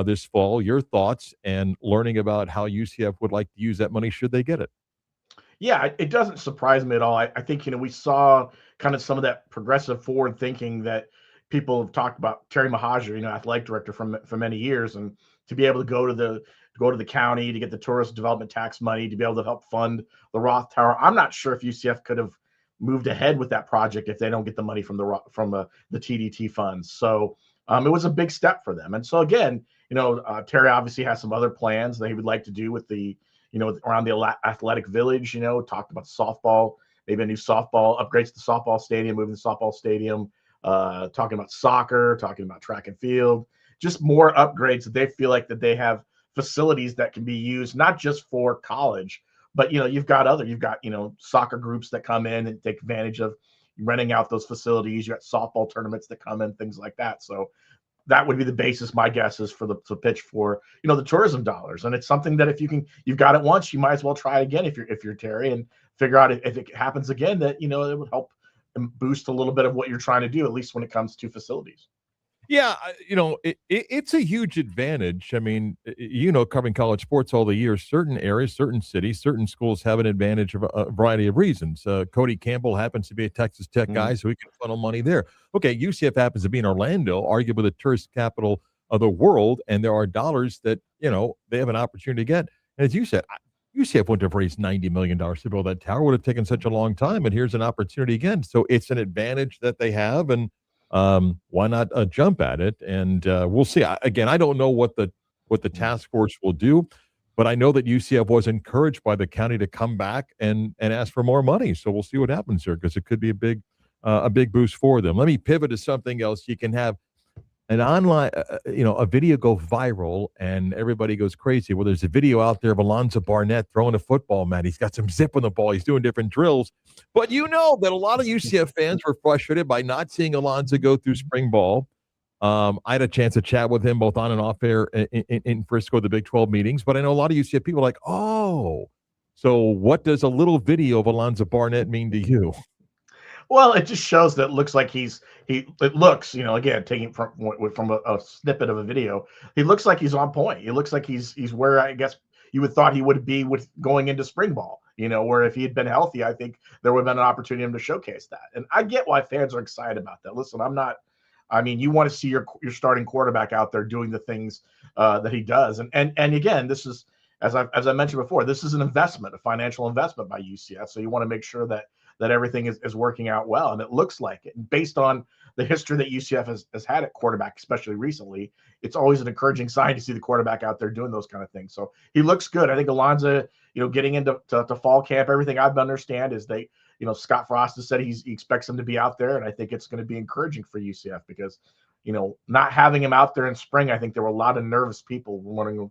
this fall. Your thoughts and learning about how UCF would like to use that money should they get it. Yeah, it doesn't surprise me at all. I think, we saw kind of some of that progressive forward thinking that people have talked about. Terry Mahajer, athletic director for many years, and to be able to go to the county to get the tourist development tax money to be able to help fund the Roth Tower. I'm not sure if UCF could have moved ahead with that project if they don't get the money from the TDT funds. So it was a big step for them. And so again, Terry obviously has some other plans that he would like to do with the around the athletic village. Talked about softball, maybe a new softball upgrades to the softball stadium, moving the softball stadium. Talking about soccer, talking about track and field, just more upgrades that they feel like that they have facilities that can be used not just for college, but you've got soccer groups that come in and take advantage of renting out those facilities. You got softball tournaments that come in, things like that. So that would be the basis. My guess is for the pitch for the tourism dollars, and it's something that if you've got it once, you might as well try it again if you're Terry, and figure out if it happens again that it would help boost a little bit of what you're trying to do, at least when it comes to facilities. Yeah, it's a huge advantage. I mean, covering college sports all the years, certain areas, certain cities, certain schools have an advantage of a variety of reasons. Cody Campbell happens to be a Texas Tech guy, so he can funnel money there. Okay, UCF happens to be in Orlando, arguably the tourist capital of the world, and there are dollars that, they have an opportunity to get. And as you said, UCF wouldn't have raised $90 million to build that tower. Would have taken such a long time, and here's an opportunity again. So it's an advantage that they have, and why not jump at it? And we'll see. I don't know what the task force will do, but I know that UCF was encouraged by the county to come back and ask for more money. So we'll see what happens here, because it could be a big boost for them. Let me pivot to something else. You can have an online, a video go viral and everybody goes crazy. Well, there's a video out there of Alonzo Barnett throwing a football, man. He's got some zip on the ball. He's doing different drills. But that a lot of UCF fans were frustrated by not seeing Alonzo go through spring ball. I had a chance to chat with him both on and off air in Frisco, the Big 12 meetings. But I know a lot of UCF people are like, oh, so what does a little video of Alonzo Barnett mean to you? Well, it just shows that it looks like it looks, again, taking from a snippet of a video, he looks like he's on point. He looks like he's where I guess you would thought he would be with going into spring ball, where if he had been healthy, I think there would have been an opportunity for him to showcase that. And I get why fans are excited about that. Listen, you want to see your starting quarterback out there doing the things that he does. And again, this is, as I mentioned before, this is an investment, a financial investment by UCF. So you want to make sure that everything is working out well, and it looks like it. And based on the history that UCF has had at quarterback, especially recently, it's always an encouraging sign to see the quarterback out there doing those kind of things. So he looks good. I think Alonzo, getting into fall camp, everything I've understand is Scott Frost has said he expects him to be out there, and I think it's going to be encouraging for UCF because, not having him out there in spring, I think there were a lot of nervous people wondering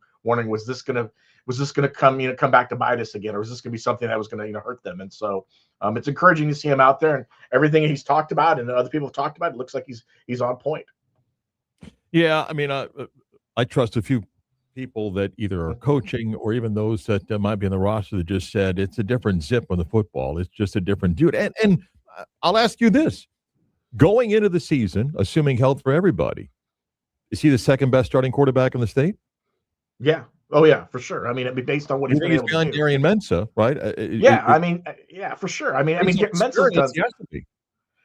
was this gonna come back to bite us again, or was this gonna be something that was gonna hurt them? And so it's encouraging to see him out there, and everything he's talked about and other people have talked about, it looks like he's on point. Yeah, I mean, I trust a few people that either are coaching or even those that might be in the roster that just said it's a different zip on the football. It's just a different dude. And I'll ask you this: going into the season, assuming health for everybody, is he the second best starting quarterback in the state? Yeah. Oh yeah, for sure. I mean, it'd be based on what he's been able to do. Darian Mensah, right? Yeah, for sure. Mensah's done.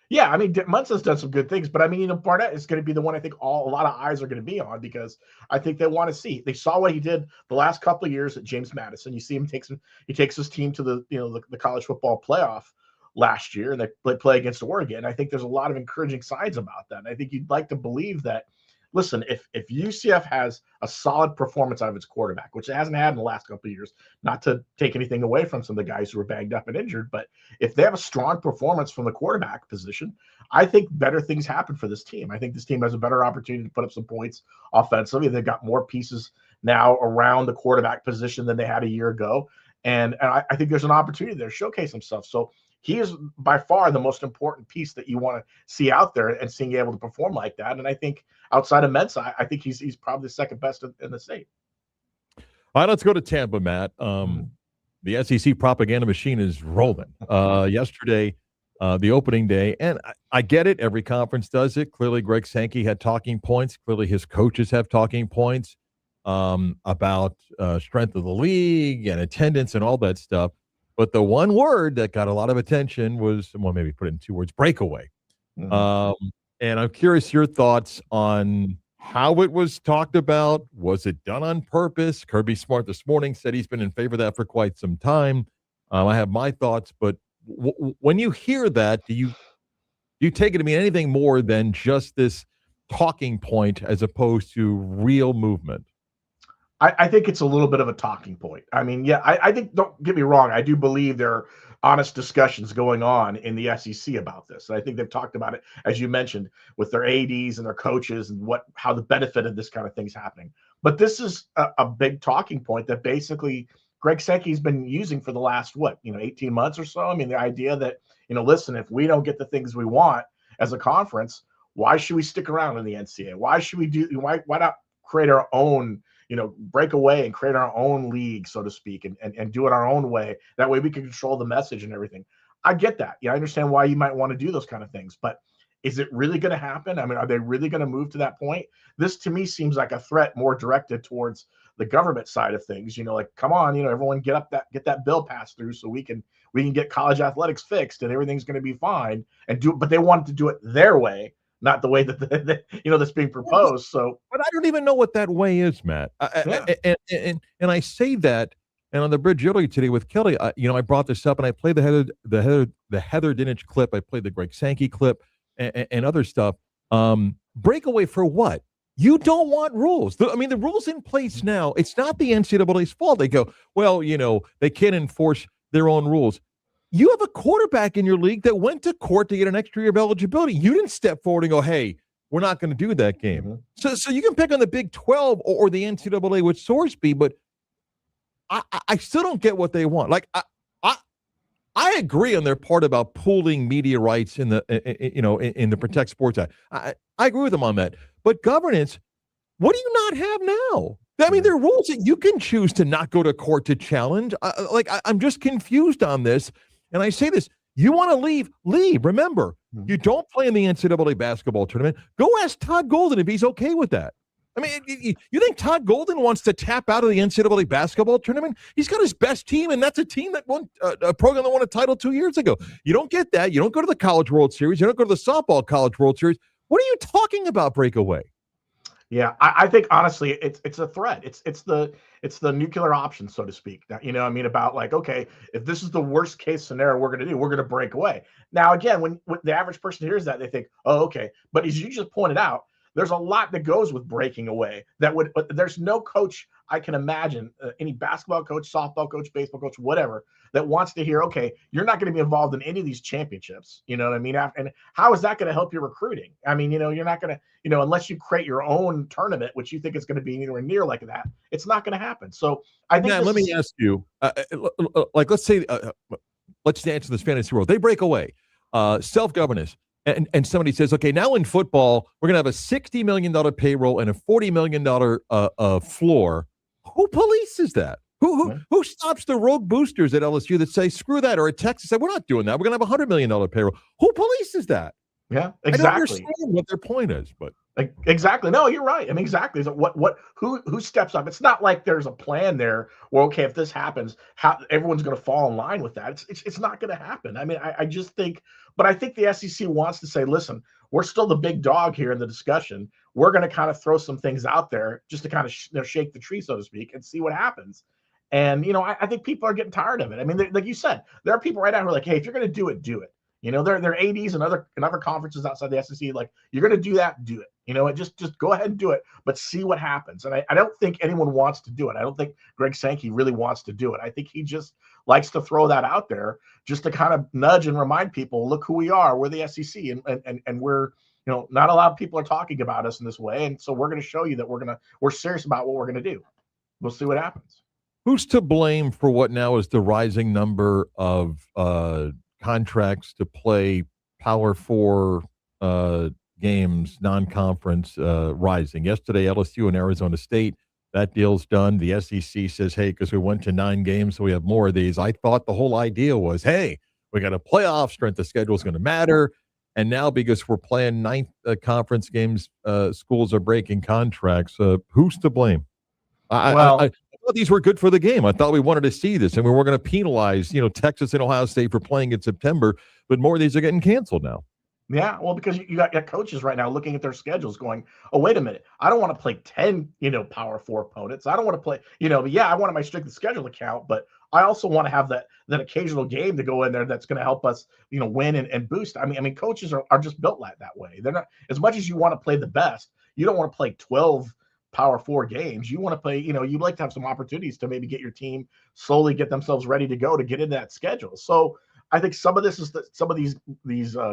Yeah, I mean, Munson's done some good things, but I mean, Barnett is going to be the one I think a lot of eyes are going to be on, because I think they want to see. They saw what he did the last couple of years at James Madison. You see him he takes his team to the college football playoff last year, and they play against Oregon. I think there's a lot of encouraging signs about that. And I think you'd like to believe that. Listen, if UCF has a solid performance out of its quarterback, which it hasn't had in the last couple of years, not to take anything away from some of the guys who were banged up and injured, but if they have a strong performance from the quarterback position, I think better things happen for this team. I think this team has a better opportunity to put up some points offensively. They've got more pieces now around the quarterback position than they had a year ago. And I think there's an opportunity there to showcase himself. So he is by far the most important piece that you want to see out there, and seeing able to perform like that. And I think outside of Mensah, I think he's probably the second best in the state. All right, let's go to Tampa, Matt. The SEC propaganda machine is rolling. Yesterday, the opening day, and I get it. Every conference does it. Clearly, Greg Sankey had talking points. Clearly, his coaches have talking points about strength of the league and attendance and all that stuff. But the one word that got a lot of attention was, well, maybe put it in two words, breakaway. Mm-hmm. And I'm curious your thoughts on how it was talked about. Was it done on purpose? Kirby Smart this morning said he's been in favor of that for quite some time. I have my thoughts, but when you hear that, do you take it to mean anything more than just this talking point as opposed to real movement? I think it's a little bit of a talking point. I mean, yeah, I think, don't get me wrong, I do believe there are honest discussions going on in the SEC about this. And I think they've talked about it, as you mentioned, with their ADs and their coaches and how the benefit of this kind of thing's happening. But this is a big talking point that basically Greg Sankey's been using for the last, 18 months or so. I mean, the idea that, listen, if we don't get the things we want as a conference, why should we stick around in the NCAA? Why not create our own, break away and create our own league, so to speak, and do it our own way. That way we can control the message and everything. I get that. Yeah, I understand why you might want to do those kind of things, but is it really going to happen? I mean, are they really going to move to that point? This to me seems like a threat more directed towards the government side of things. Like, come on, everyone get that bill passed through so we can get college athletics fixed and everything's going to be fine, but they wanted to do it their way, not the way that that's being proposed. So, but I don't even know what that way is, Matt. And I say that, and on the bridge earlier today with Kelly, I brought this up, and I played the Heather Dinich clip. I played the Greg Sankey clip, and other stuff. Breakaway for what? You don't want rules. The rules in place now. It's not the NCAA's fault. They go, well, they can't enforce their own rules. You have a quarterback in your league that went to court to get an extra year of eligibility. You didn't step forward and go, hey, we're not going to do that game. Mm-hmm. So you can pick on the Big 12 or the NCAA with Sorsby, but I still don't get what they want. Like, I agree on their part about pooling media rights in the Protect Sports Act. I agree with them on that. But governance, what do you not have now? I mean, there are rules that you can choose to not go to court to challenge. I'm just confused on this. And I say this, you want to leave. Remember, you don't play in the NCAA basketball tournament. Go ask Todd Golden if he's okay with that. I mean, you think Todd Golden wants to tap out of the NCAA basketball tournament? He's got his best team, and that's a team that won a program that won a title 2 years ago. You don't get that. You don't go to the College World Series. You don't go to the softball College World Series. What are you talking about, breakaway? Yeah, I think honestly, it's a threat. It's the nuclear option, so to speak. About like, okay, if this is the worst case scenario we're going to break away. Now, again, when the average person hears that, they think, oh, okay. But as you just pointed out, there's a lot that goes with breaking away. But there's no coach I can imagine any basketball coach, softball coach, baseball coach, whatever, that wants to hear, okay, you're not going to be involved in any of these championships. You know what I mean? And how is that going to help your recruiting? I mean, you're not going to, unless you create your own tournament, which you think is going to be anywhere near like that, it's not going to happen. So I think let me ask you, let's say, let's dance in this fantasy world. They break away, self-governance. And somebody says, okay, now in football, we're going to have a $60 million payroll and a $40 million floor. Who polices that? Who stops the rogue boosters at LSU that say, screw that? Or at Texas say, we're not doing that. We're going to have a $100 million payroll. Who polices that? Yeah, exactly. I don't understand what their point is, but exactly. No, you're right. I mean, exactly. So who steps up? It's not like there's a plan there where, okay, if this happens, how everyone's going to fall in line with that. It's not going to happen. I mean, I just think, but I think the SEC wants to say, listen, we're still the big dog here in the discussion. We're going to kind of throw some things out there just to kind of shake the tree, so to speak, and see what happens. And, I think people are getting tired of it. I mean, like you said, there are people right now who are like, hey, if you're going to do it, do it. There are ADs and other conferences outside the SEC, like, you're going to do that, do it. Just go ahead and do it, but see what happens. And I don't think anyone wants to do it. I don't think Greg Sankey really wants to do it. I think he just likes to throw that out there just to kind of nudge and remind people, look who we are. We're the SEC, and we're, not a lot of people are talking about us in this way. And so we're going to show you that we're serious about what we're going to do. We'll see what happens. Who's to blame for what now is the rising number of contracts to play Power 4 games, non-conference rising? Yesterday, LSU and Arizona State, that deal's done. The SEC says, hey, because we went to 9 games, so we have more of these. I thought the whole idea was, hey, we got a playoff, strength of schedule is going to matter. And now because we're playing 9th conference games, schools are breaking contracts. Who's to blame? I thought these were good for the game. I thought we wanted to see this, and we weren't going to penalize, Texas and Ohio State for playing in September, but more of these are getting canceled now. Yeah, well, because you got coaches right now looking at their schedules going, oh, wait a minute, I don't want to play 10, Power 4 opponents. I don't want to play, I wanted my strength of schedule to count, but I also want to have that occasional game to go in there that's going to help us, win and boost. I mean, coaches are just built like that way. They're not, as much as you want to play the best, you don't want to play 12 Power 4 games. You want to play, you'd like to have some opportunities to maybe get your team slowly get themselves ready to go to get into that schedule. So I think some of this is some of these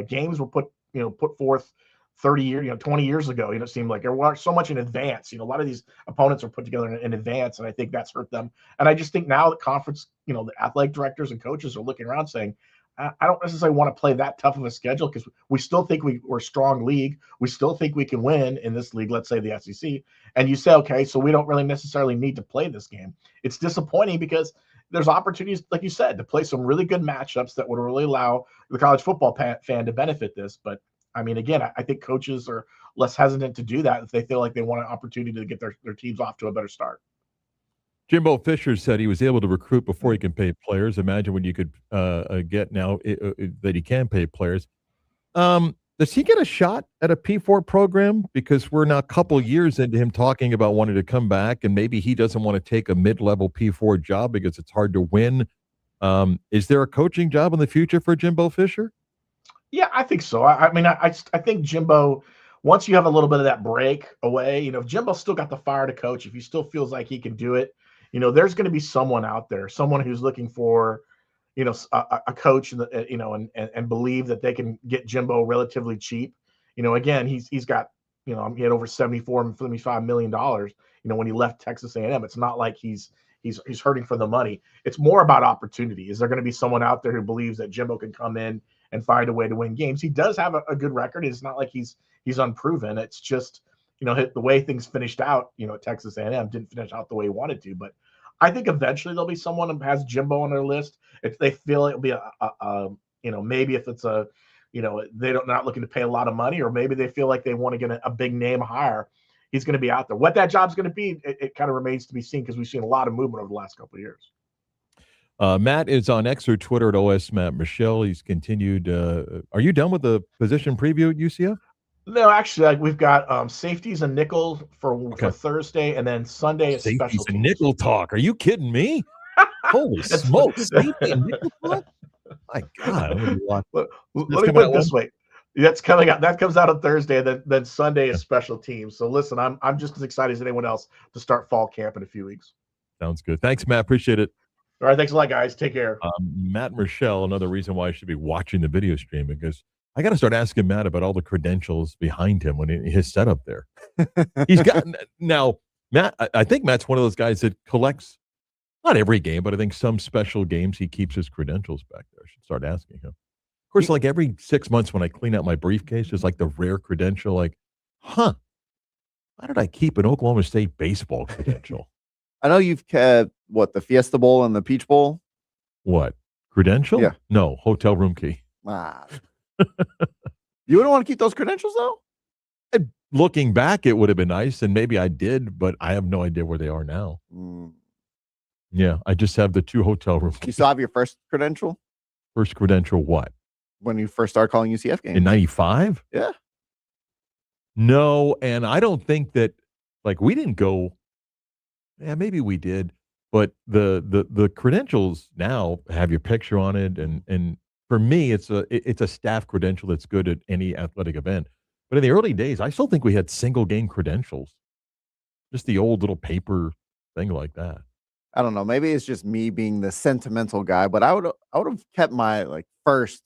games were put forth 30 years, 20 years ago. It seemed like there were so much in advance. A lot of these opponents are put together in advance, and I think that's hurt them. And I just think now the conference, the athletic directors and coaches are looking around saying, I don't necessarily want to play that tough of a schedule because we still think we're a strong league. We still think we can win in this league, let's say the SEC. And you say, okay, so we don't really necessarily need to play this game. It's disappointing because there's opportunities, like you said, to play some really good matchups that would really allow the college football fan to benefit this. But I mean, again, I think coaches are less hesitant to do that if they feel like they want an opportunity to get their teams off to a better start. Jimbo Fisher said he was able to recruit before he can pay players. Imagine what you could get now that he can pay players. Does he get a shot at a P4 program? Because we're now a couple years into him talking about wanting to come back, and maybe he doesn't want to take a mid-level P4 job because it's hard to win. Is there a coaching job in the future for Jimbo Fisher? Yeah, I think so. I mean, I think Jimbo, once you have a little bit of that break away, if Jimbo's still got the fire to coach, if he still feels like he can do it, there's going to be someone out there, someone who's looking for, a coach, and believe that they can get Jimbo relatively cheap. Again, he's got, he had over $75 million, when he left Texas A&M. It's not like he's hurting for the money. It's more about opportunity. Is there going to be someone out there who believes that Jimbo can come in and find a way to win games? He does have a good record. It's not like he's unproven. It's just, the way things finished out, at Texas A&M didn't finish out the way he wanted to. But I think eventually there'll be someone who has Jimbo on their list. If they feel it'll be maybe if it's they're not looking to pay a lot of money, or maybe they feel like they want to get a big name hire, he's going to be out there. What that job's going to be, it kind of remains to be seen, because we've seen a lot of movement over the last couple of years. Matt is on X or Twitter at OS Matt Michelle. He's continued. Are you done with the position preview at UCF? No, actually, we've got safeties and nickel for Thursday, and then Sunday is safeties special and teams. nickel talk. Are you kidding me? Holy smokes! Safety and nickel talk. My God! Let me put it this way. That's coming out. That comes out on Thursday. Then Sunday is special teams. So listen, I'm just as excited as anyone else to start fall camp in a few weeks. Sounds good. Thanks, Matt. Appreciate it. All right, thanks a lot, guys. Take care. Matt Michelle, another reason why I should be watching the video stream, because I got to start asking Matt about all the credentials behind him when his setup there. He's got now, Matt. I think Matt's one of those guys that collects not every game, but I think some special games he keeps his credentials back there. I should start asking him. Of course, like every 6 months when I clean out my briefcase, there's like the rare credential, like, why did I keep an Oklahoma State baseball credential? I know you've kept the Fiesta Bowl and the Peach Bowl. What? Credential? Yeah. No, hotel room key. You wouldn't want to keep those credentials though? Looking back, it would have been nice, and maybe I did, but I have no idea where they are now. Yeah, I just have the 2 hotel room keys. You still have your first credential? First credential what? When you first started calling UCF games. In 95? Yeah. No, and I don't think that, like, we didn't go, yeah, maybe we did, but the credentials now have your picture on it, and for me, it's a staff credential that's good at any athletic event. But in the early days, I still think we had single game credentials, just the old little paper thing like that. I don't know. Maybe it's just me being the sentimental guy, but I would have kept my first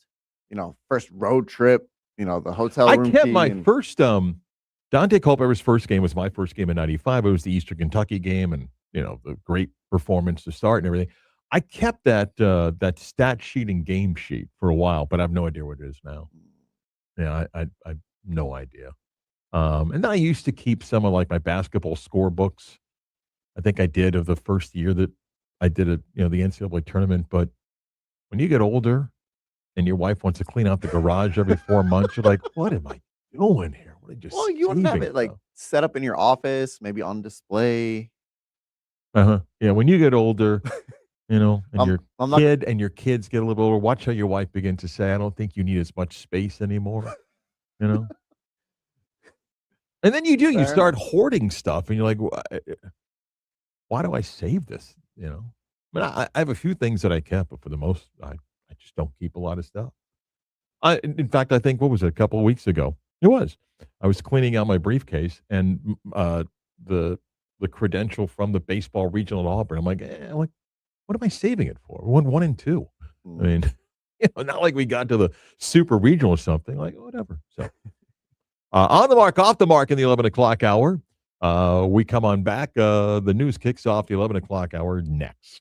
road trip. The hotel room. I kept key my and, first Dante Culpepper's first game was my first game in 95. It was the Eastern Kentucky game, and the great performance to start and everything. I kept that stat sheet and game sheet for a while, but I have no idea what it is now. Yeah, I have no idea. And then I used to keep some of my basketball score books. I think I did of the first year that I did the NCAA tournament. But when you get older and your wife wants to clean out the garage every 4 months, you're like, what am I doing here? What just you want to have it set up in your office, maybe on display. Yeah, when you get older, and your kids get a little older, watch how your wife begins to say, I don't think you need as much space anymore. And then you start hoarding stuff, and you're like, why do I save this? I mean, I have a few things that I kept, but for the most, I just don't keep a lot of stuff. In fact, I think, what was it, a couple of weeks ago? I was cleaning out my briefcase, and the credential from the baseball regional at Auburn. I'm like, what am I saving it for? One and 2. I mean, not like we got to the super regional or something. Like, whatever. So, on the mark, off the mark in the 11 o'clock hour. We come on back. The news kicks off the 11 o'clock hour next.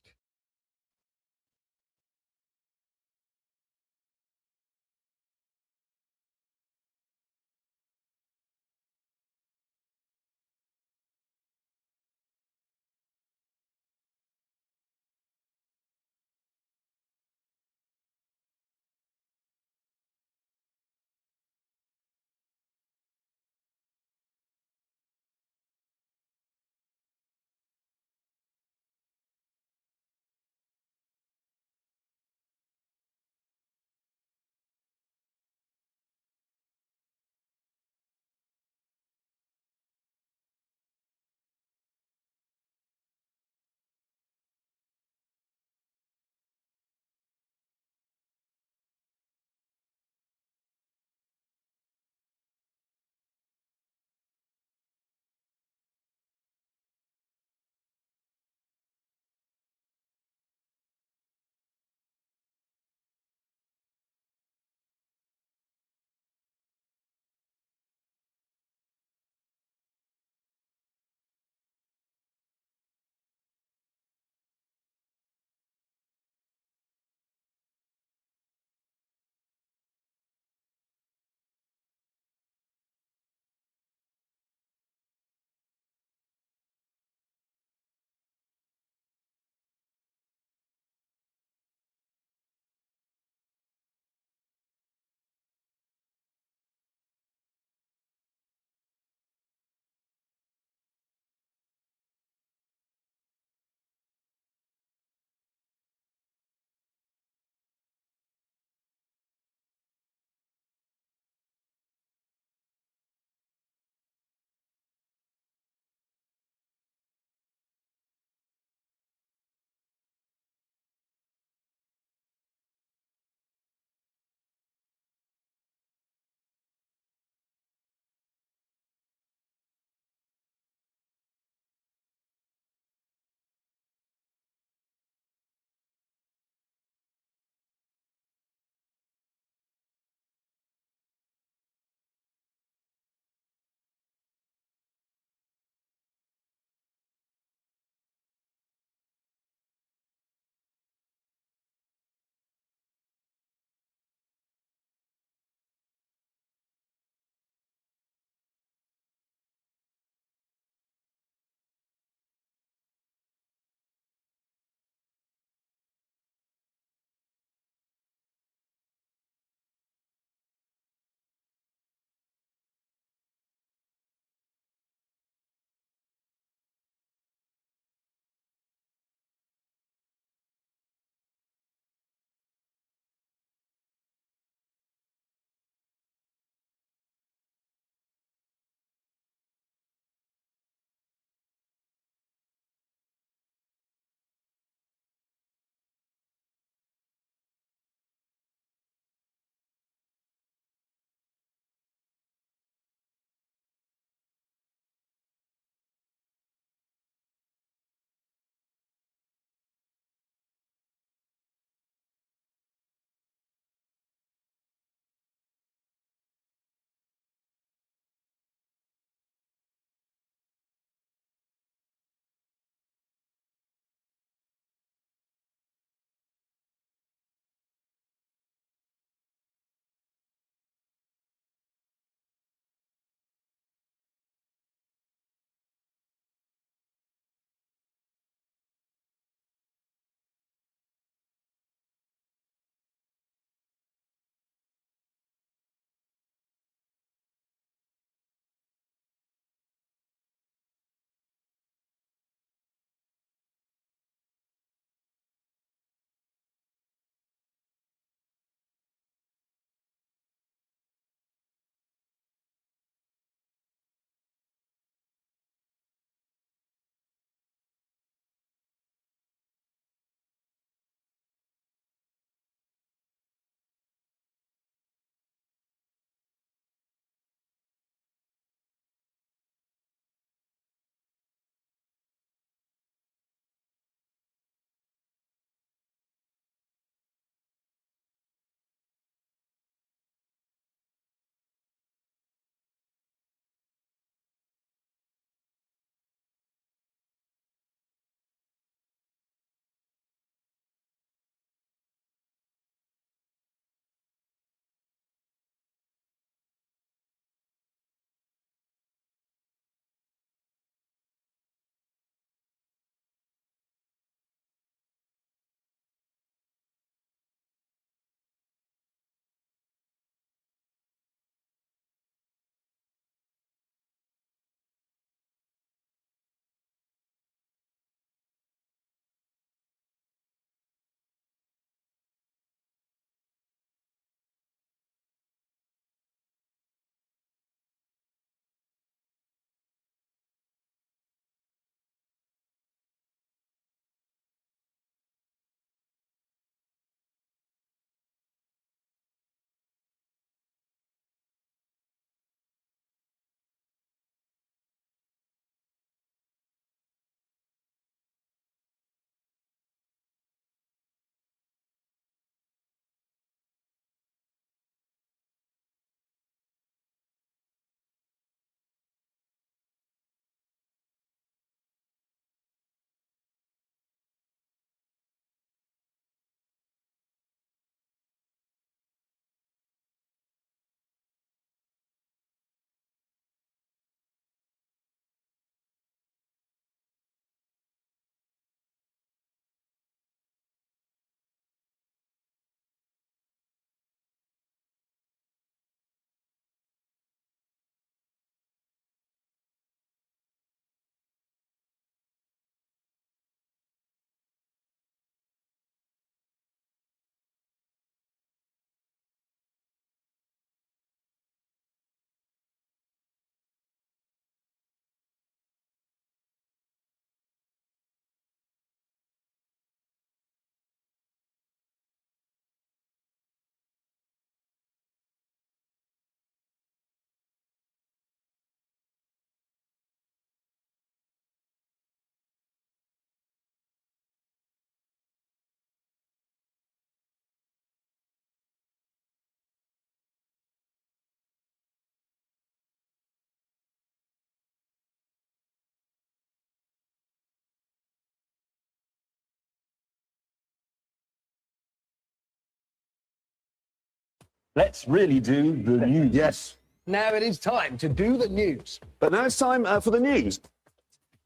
Let's really do the news. Yes. Now it is time to do the news. But now it's time for the news.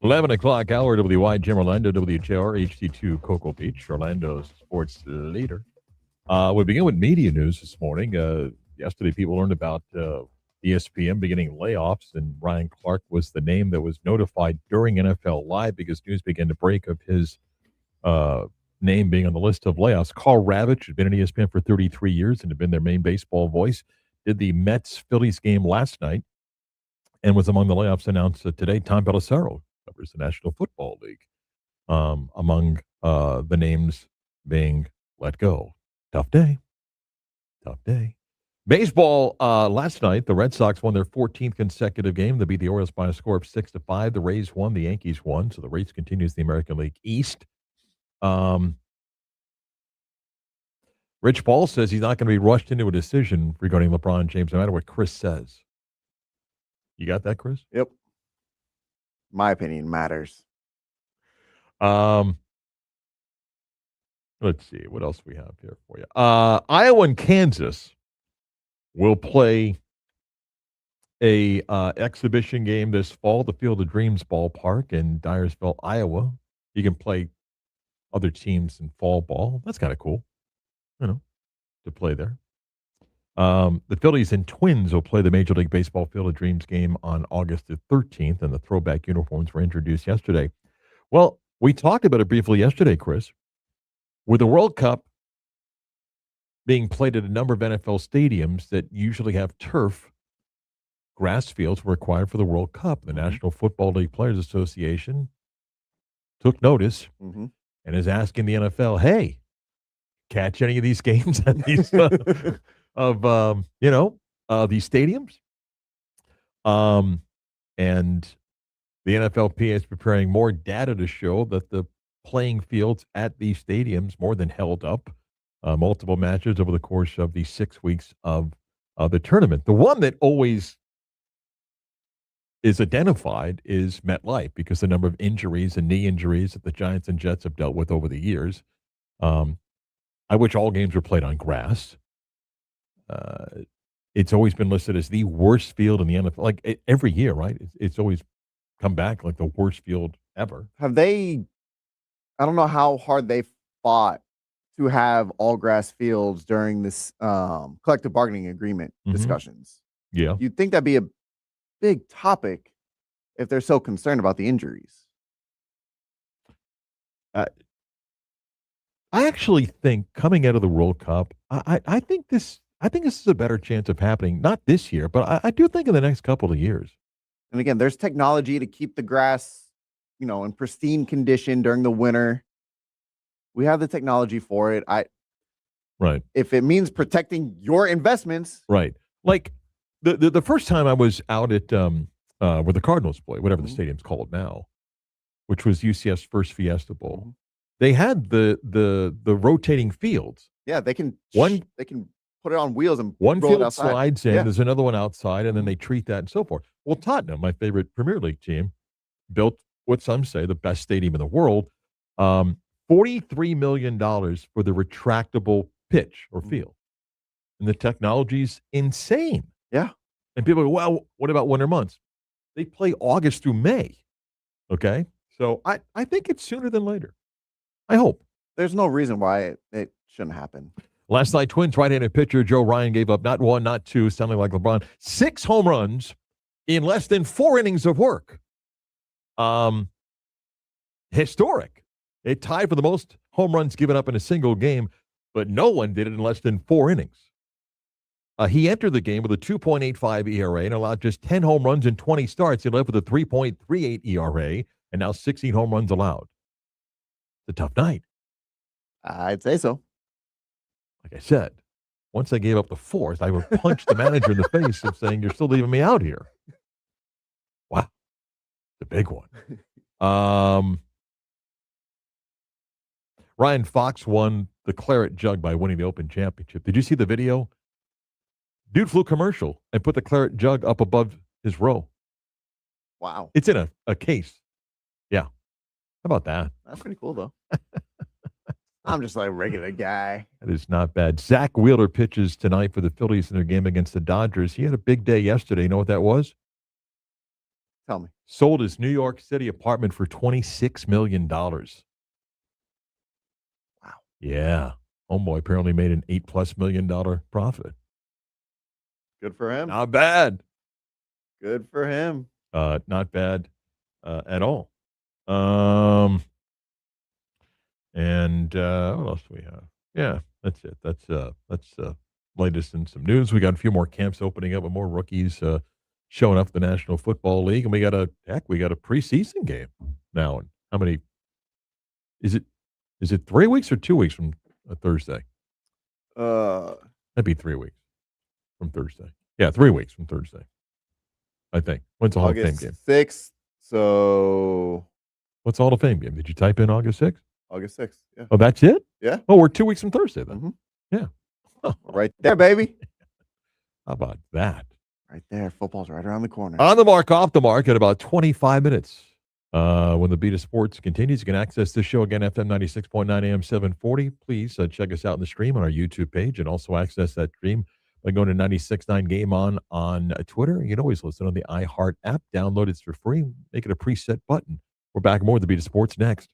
11 o'clock hour, WYGM Orlando, WHR, HD2 Cocoa Beach, Orlando's sports leader. We begin with media news this morning. Yesterday, people learned about ESPN beginning layoffs, and Ryan Clark was the name that was notified during NFL Live because news began to break of his name being on the list of layoffs. Carl Ravitch had been at ESPN for 33 years and had been their main baseball voice. Did the Mets-Phillies game last night and was among the layoffs announced today. Tom Pelissero covers the National Football League, among the names being let go. Tough day. Tough day. Baseball, last night, the Red Sox won their 14th consecutive game. They beat the Orioles by a score of 6-5. The Rays won. The Yankees won. So the race continues in the American League East. Rich Paul says he's not going to be rushed into a decision regarding LeBron James, no matter what Chris says. You got that, Chris? Yep. My opinion matters. Let's see. What else we have here for you? Iowa and Kansas will play a exhibition game this fall, the Field of Dreams ballpark in Dyersville, Iowa. You can play other teams in fall ball. That's kind of cool, to play there. The Phillies and Twins will play the Major League Baseball Field of Dreams game on August the 13th, and the throwback uniforms were introduced yesterday. Well, we talked about it briefly yesterday, Chris. With the World Cup being played at a number of NFL stadiums that usually have turf, grass fields were required for the World Cup. The National Football League Players Association took notice and is asking the NFL, hey, catch any of these games at these these stadiums? And the NFLPA is preparing more data to show that the playing fields at these stadiums more than held up multiple matches over the course of the 6 weeks of the tournament. The one that always is identified is MetLife because the number of injuries and knee injuries that the Giants and Jets have dealt with over the years. I wish all games were played on grass. It's always been listed as the worst field in the NFL. Like every year, right? It's always come back like the worst field ever. Have they? I don't know how hard they fought to have all grass fields during this collective bargaining agreement discussions. Yeah, you'd think that'd be a big topic if they're so concerned about the injuries. I actually think coming out of the World Cup, I think this is a better chance of happening. Not this year, but I do think in the next couple of years. And again, there's technology to keep the grass, in pristine condition during the winter. We have the technology for it. Right. If it means protecting your investments. Right. Like the first time I was out at where the Cardinals play, whatever the stadium's called now, which was UCF's first Fiesta Bowl. They had the rotating fields. Yeah, they can put it on wheels and one roll it field outside. slides in. Yeah. There's another one outside, and then they treat that and so forth. Well, Tottenham, my favorite Premier League team, built what some say the best stadium in the world. $43 million for the retractable pitch or field, and the technology's insane. Yeah, and people go, well, what about winter months? They play August through May. Okay, so I think it's sooner than later. I hope. There's no reason why it shouldn't happen. Last night, Twins right-handed pitcher Joe Ryan gave up not one, not two, sounding like LeBron, 6 home runs in less than 4 innings of work. Historic. It tied for the most home runs given up in a single game, but no one did it in less than 4 innings. He entered the game with a 2.85 ERA and allowed just 10 home runs in 20 starts. He left with a 3.38 ERA and now 16 home runs allowed. It's a tough night. I'd say so. Like I said, once I gave up the 4th, I would punch the manager in the face of saying, you're still leaving me out here. Wow. The big one. Ryan Fox won the Claret Jug by winning the Open Championship. Did you see the video? Dude flew commercial and put the Claret Jug up above his row. Wow. It's in a case. Yeah. How about that? That's pretty cool, though. I'm just like a regular guy. That is not bad. Zach Wheeler pitches tonight for the Phillies in their game against the Dodgers. He had a big day yesterday. You know what that was? Tell me. Sold his New York City apartment for $26 million. Wow. Yeah. Homeboy apparently made an $8+ million profit. Good for him. Not bad. Good for him. Not bad at all. And what else do we have? Yeah, that's it. That's latest in some news. We got a few more camps opening up with more rookies showing up at the National Football League, and we got a preseason game now. And how many? Is it 3 weeks or 2 weeks from Thursday? That'd be 3 weeks from Thursday. Yeah, 3 weeks from Thursday. I think. When's the Hall of Fame game? 6th. So what's the Hall of Fame game? Did you type in August 6th? August 6th. Yeah. Oh, that's it? Yeah. Oh, we're 2 weeks from Thursday then. Mm-hmm. Yeah. Right there, baby. How about that? Right there. Football's right around the corner. On the mark, off the mark at about 25 minutes. When the Beat of Sports continues, you can access this show again, FM 96.9 AM 740. Please check us out in the stream on our YouTube page and also access that stream by going to 96.9 Game on Twitter. You can always listen on the iHeart app. Download it for free. Make it a preset button. We're back more with the Beat of Sports next.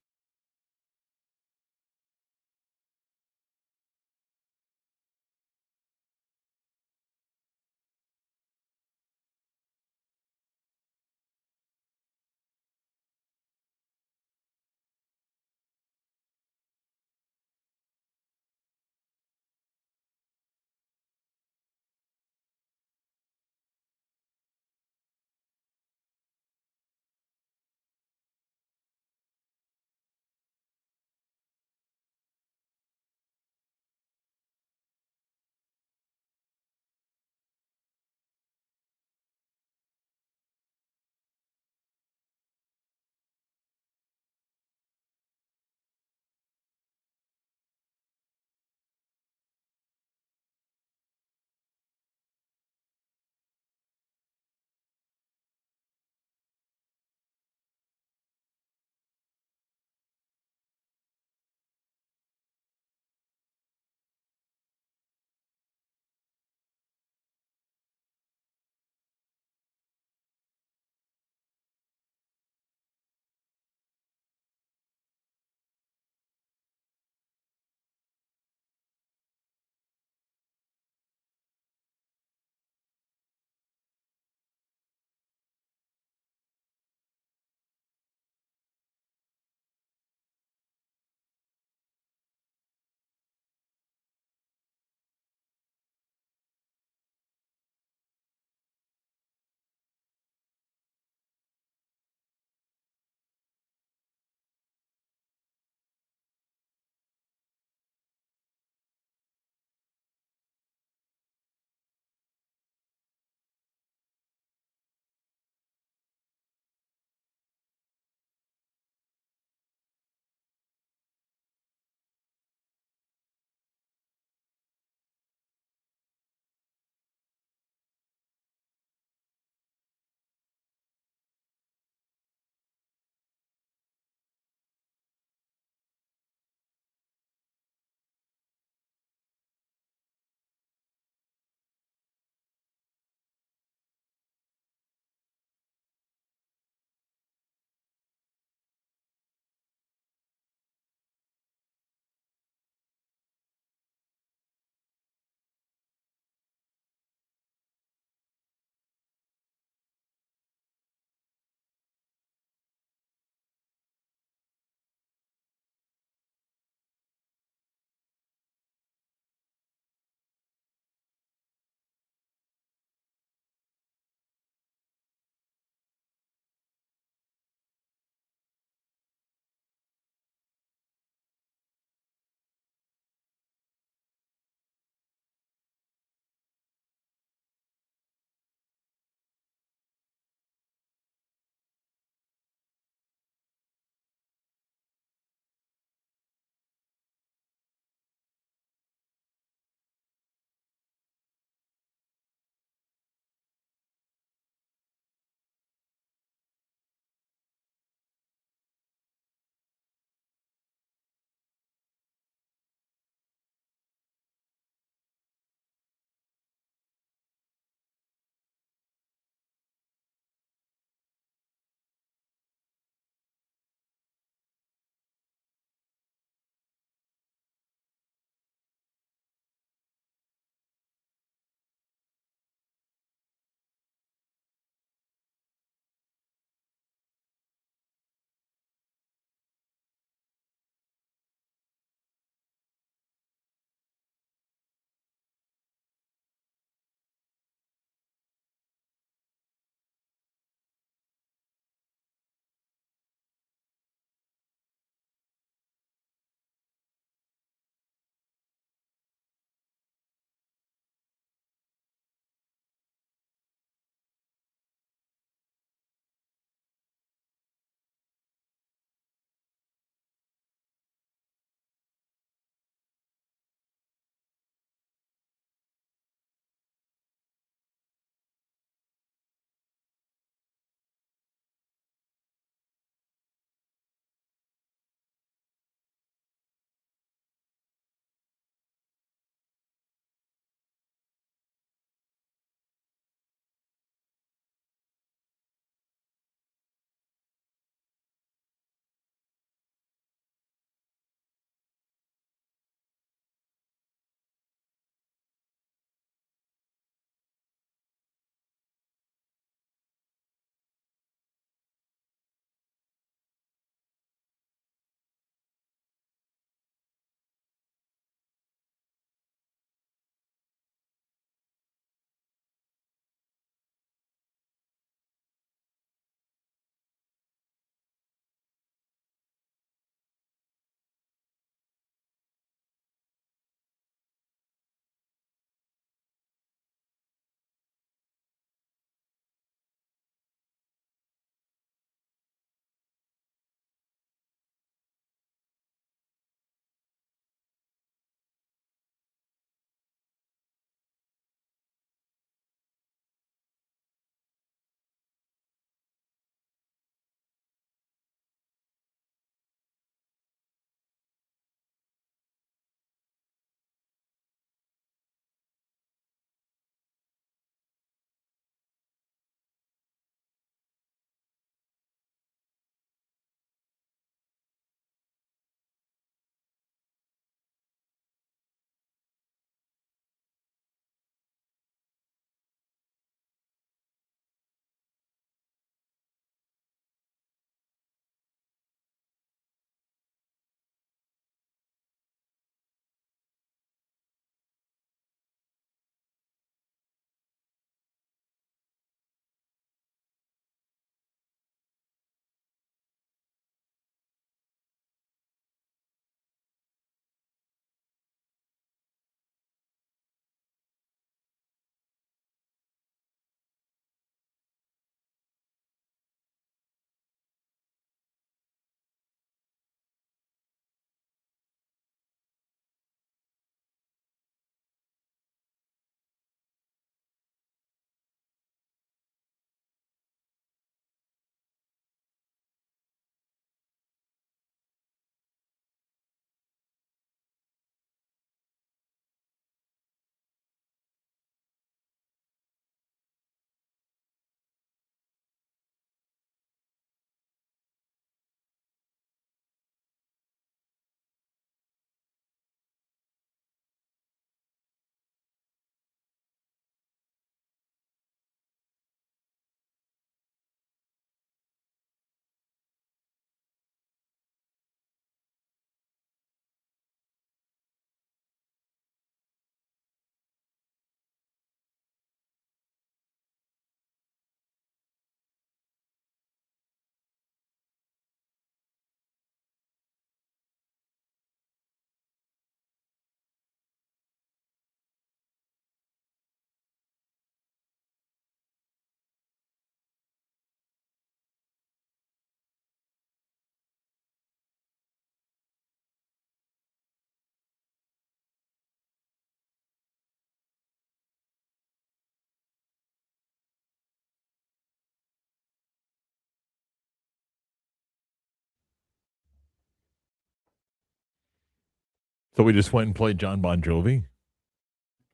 So we just went and played John Bon Jovi?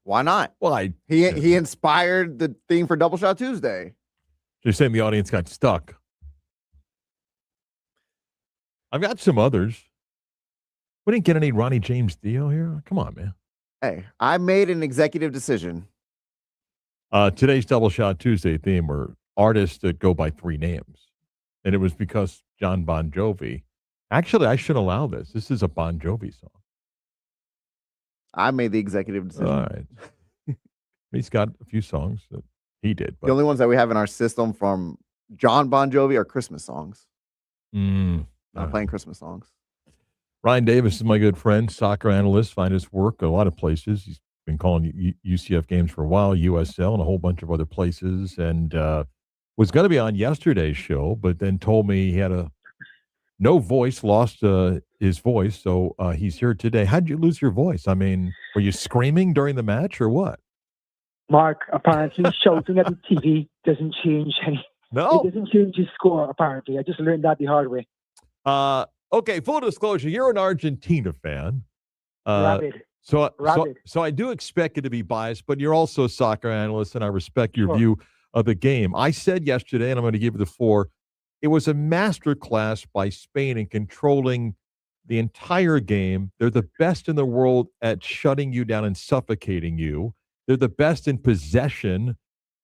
Why not? Well, he inspired the theme for Double Shot Tuesday. You're saying the audience got stuck. I've got some others. We didn't get any Ronnie James Dio here. Come on, man. Hey, I made an executive decision. Today's Double Shot Tuesday theme were artists that go by 3 names. And it was because John Bon Jovi. Actually, I should allow this. This is a Bon Jovi song. I made the executive decision. All right. He's got a few songs that he did. But The only ones that we have in our system from John Bon Jovi are Christmas songs. Not playing Christmas songs. Ryan Davis is my good friend, soccer analyst. Find his work a lot of places. He's been calling UCF games for a while, USL, and a whole bunch of other places. And was going to be on yesterday's show, but then told me he had no voice, lost his voice. So he's here today. How'd you lose your voice? I mean, were you screaming during the match or what? Mark, apparently shouting at the TV doesn't change any. No, it doesn't change his score. Apparently, I just learned that the hard way. Okay, full disclosure, you're an Argentina fan. Rabid. So I do expect you to be biased, but you're also a soccer analyst, and I respect your view of the game. I said yesterday, and I'm going to give you the floor, it was a masterclass by Spain in controlling the entire game. They're the best in the world at shutting you down and suffocating you. They're the best in possession.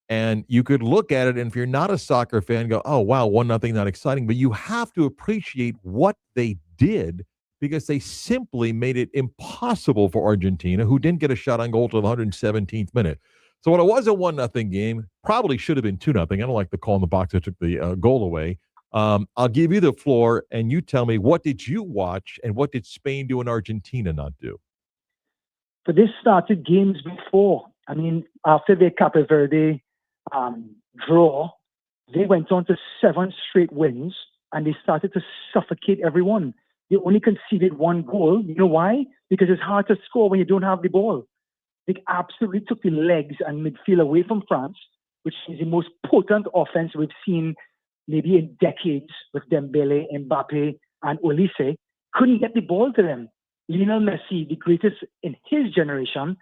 And you could look at it, and if you're not a soccer fan, go, oh, wow, 1-0, not exciting. But you have to appreciate what they did because they simply made it impossible for Argentina, who didn't get a shot on goal till the 117th minute. So when it was a 1-0 game, probably should have been 2-0. I don't like the call in the box that took the goal away. I'll give you the floor, and you tell me, what did you watch, and what did Spain do and Argentina not do? But this started games before. I mean, after the Cape Verde draw, they went on to 7 straight wins, and they started to suffocate everyone. They only conceded 1 goal. You know why? Because it's hard to score when you don't have the ball. They absolutely took the legs and midfield away from France, which is the most potent offense we've seen maybe in decades with Dembele, Mbappe, and Olise. Couldn't get the ball to them. Lionel Messi, the greatest in his generation,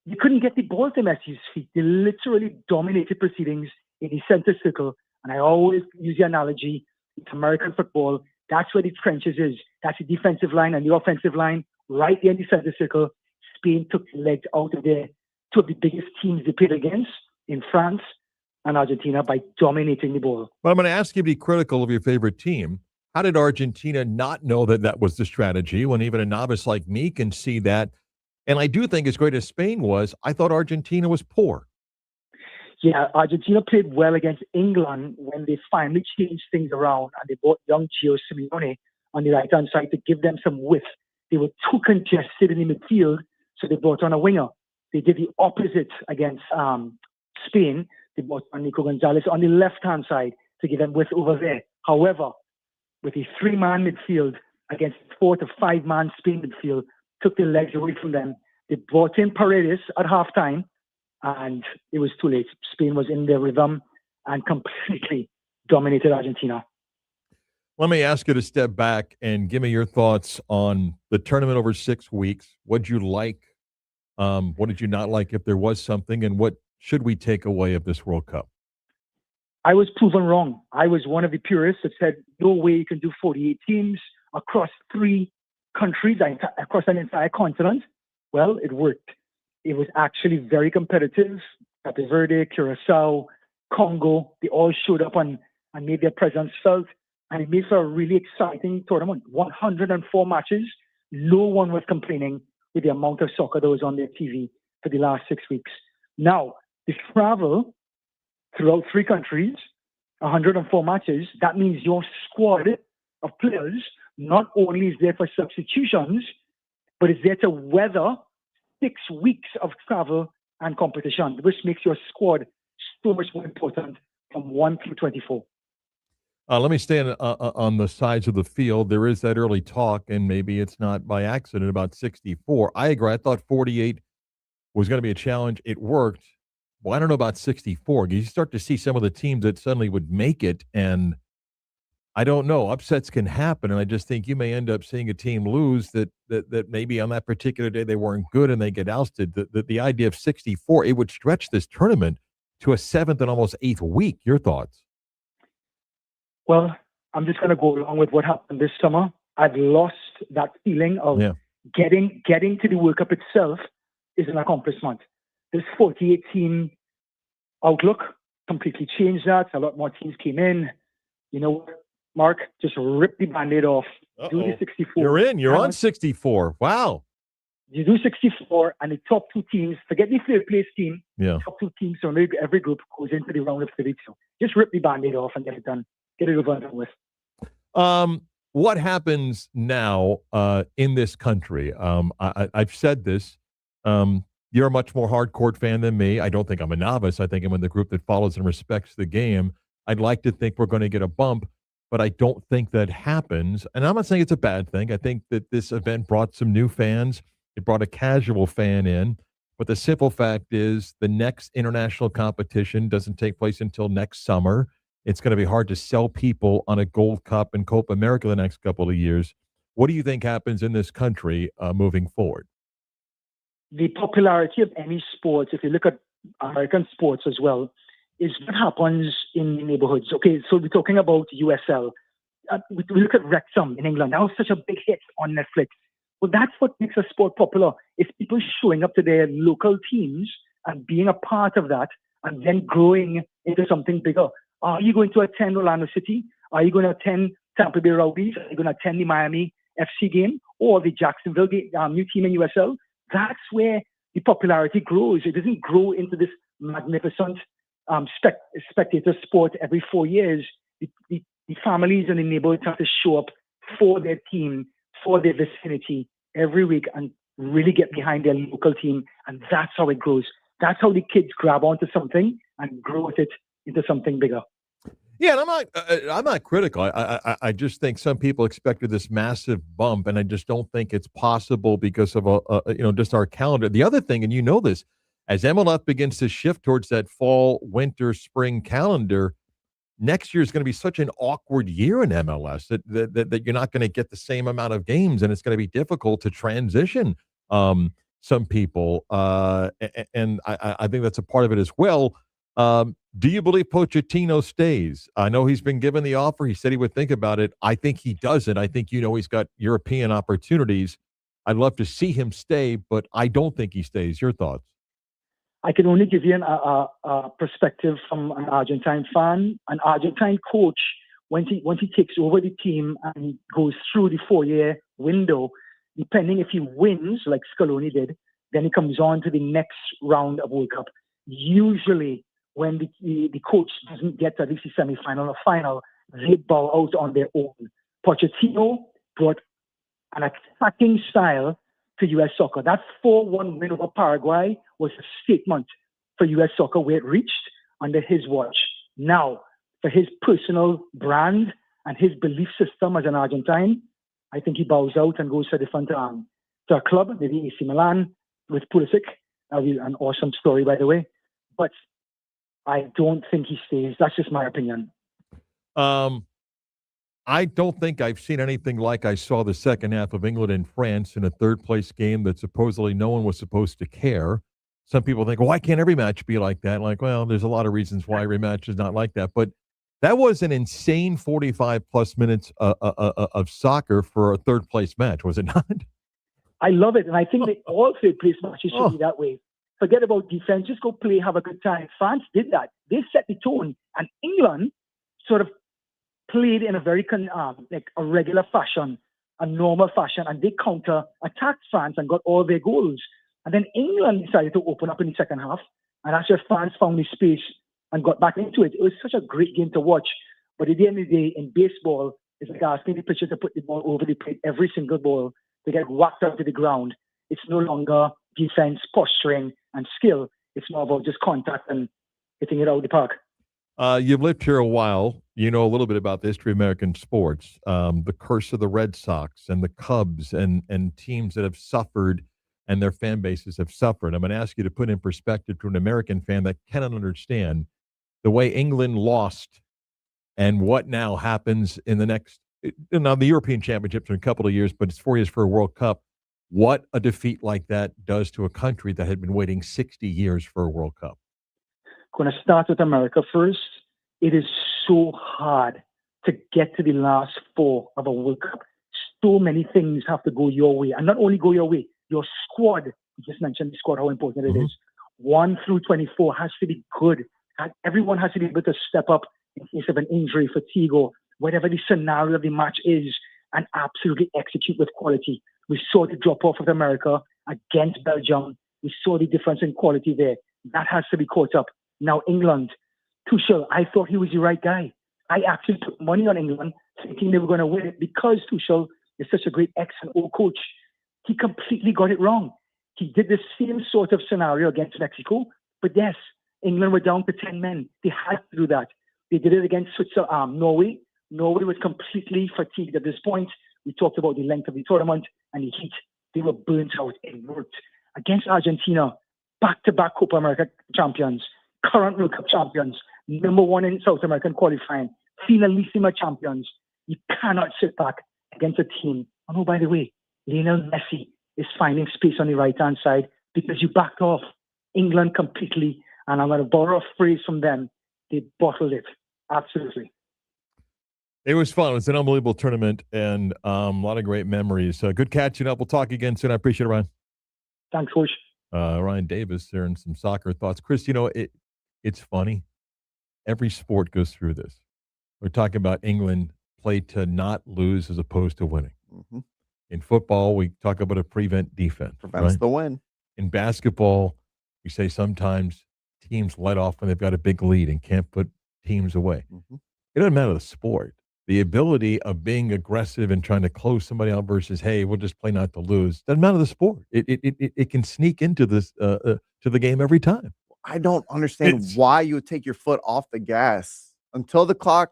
you couldn't get the ball to Messi's feet. They literally dominated proceedings in the center circle. And I always use the analogy, it's American football. That's where the trenches is. That's the defensive line and the offensive line right there in the center circle. Spain took the legs out of there. 2 of the biggest teams they played against in France and Argentina by dominating the ball. Well, I'm going to ask you to be critical of your favorite team. How did Argentina not know that that was the strategy when even a novice like me can see that? And I do think, as great as Spain was, I thought Argentina was poor. Yeah, Argentina played well against England when they finally changed things around and they brought young Gio Simeone on the right-hand side to give them some width. They were too congested in the midfield, so they brought on a winger. They did the opposite against Spain. They brought on Nico Gonzalez on the left-hand side to give them width over there. However, with a 3-man midfield against 4 to 5-man Spain midfield, took the legs away from them. They brought in Paredes at halftime, and it was too late. Spain was in their rhythm and completely dominated Argentina. Let me ask you to step back and give me your thoughts on the tournament over 6 weeks. What did you like? What did you not like, if there was something? And what should we take away of this World Cup? I was proven wrong. I was one of the purists that said, no way you can do 48 teams across 3 countries, across an entire continent. Well, it worked. It was actually very competitive. Cape Verde, Curacao, Congo, they all showed up and made their presence felt. And it made for a really exciting tournament. 104 matches. No one was complaining with the amount of soccer that was on their TV for the last 6 weeks. Now, the travel throughout 3 countries, 104 matches, that means your squad of players not only is there for substitutions, but it's there to weather 6 weeks of travel and competition, which makes your squad so much more important from 1 through 24. Let me stay on the sides of the field. There is that early talk, and maybe it's not by accident, about 64. I agree. I thought 48 was going to be a challenge. It worked. Well, I don't know about 64. You start to see some of the teams that suddenly would make it, and I don't know. Upsets can happen, and I just think you may end up seeing a team lose that maybe on that particular day they weren't good and they get ousted. The idea of 64, it would stretch this tournament to a 7th and almost 8th week. Your thoughts? Well, I'm just going to go along with what happened this summer. I've lost that feeling of getting to the World Cup itself is an accomplishment. This 48 team outlook completely changed that. A lot more teams came in. You know what, Mark? Just rip the Band-Aid off. Do the 64. You're in. You're on 64. Wow. You do 64, and the top two teams, forget the third place team, top two teams from every group goes into the round of 32. Just rip the Band-Aid off and get it done. Get it over and done with. What happens now in this country? I've said this. You're a much more hardcore fan than me. I don't think I'm a novice. I think I'm in the group that follows and respects the game. I'd like to think we're going to get a bump, but I don't think that happens. And I'm not saying it's a bad thing. I think that this event brought some new fans. It brought a casual fan in. But the simple fact is the next international competition doesn't take place until next summer. It's going to be hard to sell people on a Gold Cup and Copa America the next couple of years. What do you think happens in this country moving forward? The popularity of any sports, if you look at American sports as well, is what happens in the neighborhoods. Okay, so we're talking about USL. We look at Wrexham in England. That was such a big hit on Netflix. Well, that's what makes a sport popular. It's people showing up to their local teams and being a part of that and then growing into something bigger. Are you going to attend Orlando City? Are you going to attend Tampa Bay Rowdies? Are you going to attend the Miami FC game or the Jacksonville new team in USL? That's where the popularity grows. It doesn't grow into this magnificent spectator sport every 4 years. The families and the neighborhoods have to show up for their team, for their vicinity every week and really get behind their local team. And that's how it grows. That's how the kids grab onto something and grow with it into something bigger. Yeah, and I'm not critical. I just think some people expected this massive bump, and I just don't think it's possible because of just our calendar. The other thing, and you know this, as MLF begins to shift towards that fall, winter, spring calendar, next year is going to be such an awkward year in MLS that you're not going to get the same amount of games, and it's going to be difficult to transition some people, and I think that's a part of it as well. Do you believe Pochettino stays? I know he's been given the offer. He said he would think about it. I think he doesn't. I think he's got European opportunities. I'd love to see him stay, but I don't think he stays. Your thoughts? I can only give you a perspective from an Argentine fan. An Argentine coach, once he takes over the team and goes through the 4-year window, depending if he wins, like Scaloni did, then he comes on to the next round of World Cup. Usually, when the coach doesn't get to at least the semi-final or final, they bow out on their own. Pochettino brought an attacking style to U.S. soccer. That 4-1 win over Paraguay was a statement for U.S. soccer where it reached under his watch. Now, for his personal brand and his belief system as an Argentine, I think he bows out and goes to a club, maybe AC Milan with Pulisic. That would be an awesome story, by the way. But I don't think he stays. That's just my opinion. I don't think I've seen anything like I saw the second half of England and France in a third-place game that supposedly no one was supposed to care. Some people think, why can't every match be like that? Like, well, there's a lot of reasons why every match is not like that. But that was an insane 45-plus minutes of soccer for a third-place match, was it not? I love it. And I think that all third-place matches should be that way. Forget about defense. Just go play, have a good time. France did that. They set the tone. And England sort of played in a very like a regular fashion, a normal fashion, and they counter-attacked France and got all their goals. And then England decided to open up in the second half, and that's where France found the space and got back into it. It was such a great game to watch. But at the end of the day, in baseball, it's like asking the pitcher to put the ball over the plate every single ball to get whacked out to the ground. It's no longer defense, posturing, and skill. It's more about just contact and hitting it out of the park. You've lived here a while. You know a little bit about the history of American sports, the curse of the Red Sox and the Cubs and teams that have suffered and their fan bases have suffered. I'm going to ask you to put in perspective to an American fan that cannot understand the way England lost and what now happens in the next now the European Championships in a couple of years, but it's 4 years for a World Cup. What a defeat like that does to a country that had been waiting 60 years for a World Cup. Going to start with America first. It is so hard to get to the last four of a World Cup. So many things have to go your way. And not only go your way, your squad, you just mentioned the squad, how important it is. 1 through 24 has to be good. And everyone has to be able to step up in case of an injury, fatigue, or whatever the scenario of the match is, and absolutely execute with quality. We saw the drop-off of America against Belgium. We saw the difference in quality there. That has to be caught up. Now, England, Tuchel, I thought he was the right guy. I actually put money on England thinking they were going to win it because Tuchel is such a great X and O coach. He completely got it wrong. He did the same sort of scenario against Mexico, but yes, England were down to 10 men. They had to do that. They did it against Norway. Norway was completely fatigued at this point. We talked about the length of the tournament and the heat. They were burnt out. It worked. Against Argentina, back-to-back Copa America champions, current World Cup champions, number one in South American qualifying, finalissima champions. You cannot sit back against a team. And oh, by the way, Lionel Messi is finding space on the right-hand side because you backed off England completely. And I'm going to borrow a phrase from them. They bottled it. Absolutely. It was fun. It was an unbelievable tournament and a lot of great memories. Good catching up. We'll talk again soon. I appreciate it, Ryan. Thanks, Coach. Ryan Davis there and some soccer thoughts. Chris, it's funny. Every sport goes through this. We're talking about England play to not lose as opposed to winning. Mm-hmm. In football, we talk about a prevent defense. Prevents the win. In basketball, we say sometimes teams let off when they've got a big lead and can't put teams away. Mm-hmm. It doesn't matter the sport. The ability of being aggressive and trying to close somebody out versus, hey, we'll just play not to lose. Doesn't matter the sport. It can sneak into this to the game every time. I don't understand why you would take your foot off the gas until the clock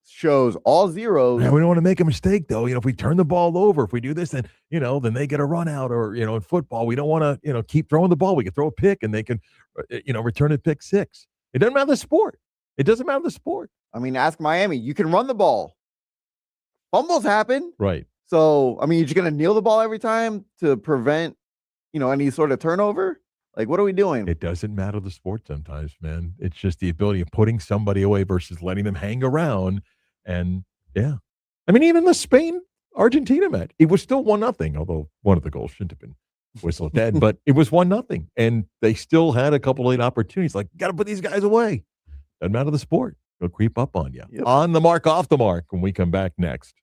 shows all zeros. Man, we don't want to make a mistake, though. If we turn the ball over, if we do this, then then they get a run out. Or in football, we don't want to keep throwing the ball. We can throw a pick, and they can return it pick six. It doesn't matter the sport. It doesn't matter the sport. I mean, ask Miami. You can run the ball. Fumbles happen. Right. So, I mean, you're just going to kneel the ball every time to prevent, any sort of turnover? Like, what are we doing? It doesn't matter the sport sometimes, man. It's just the ability of putting somebody away versus letting them hang around. And, yeah. I mean, even the Spain-Argentina match, it was still 1-0, although one of the goals shouldn't have been whistled dead, but it was 1-0. And they still had a couple late opportunities. Like, got to put these guys away. Doesn't matter the sport. They'll creep up on you. Yep. On the mark, off the mark when we come back next.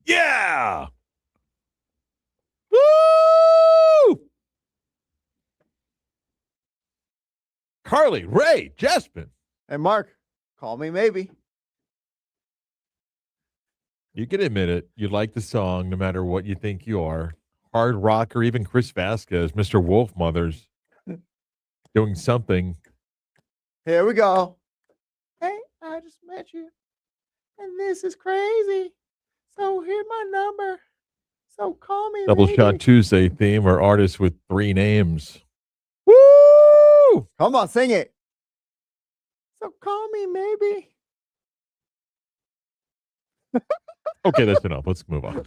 Yeah. Woo! Carly, Ray, Jespin. And Mark, call me maybe. You can admit it. You like the song no matter what you think you are. Hard rock or even Chris Vasquez, Mr. Wolfmothers, doing something. Here we go. Hey, I just met you. And this is crazy. So here's my number. So call me Double maybe. Shot Tuesday theme or artist with 3 names. Woo! Come on, sing it. So call me maybe. Okay, that's enough. Let's move on.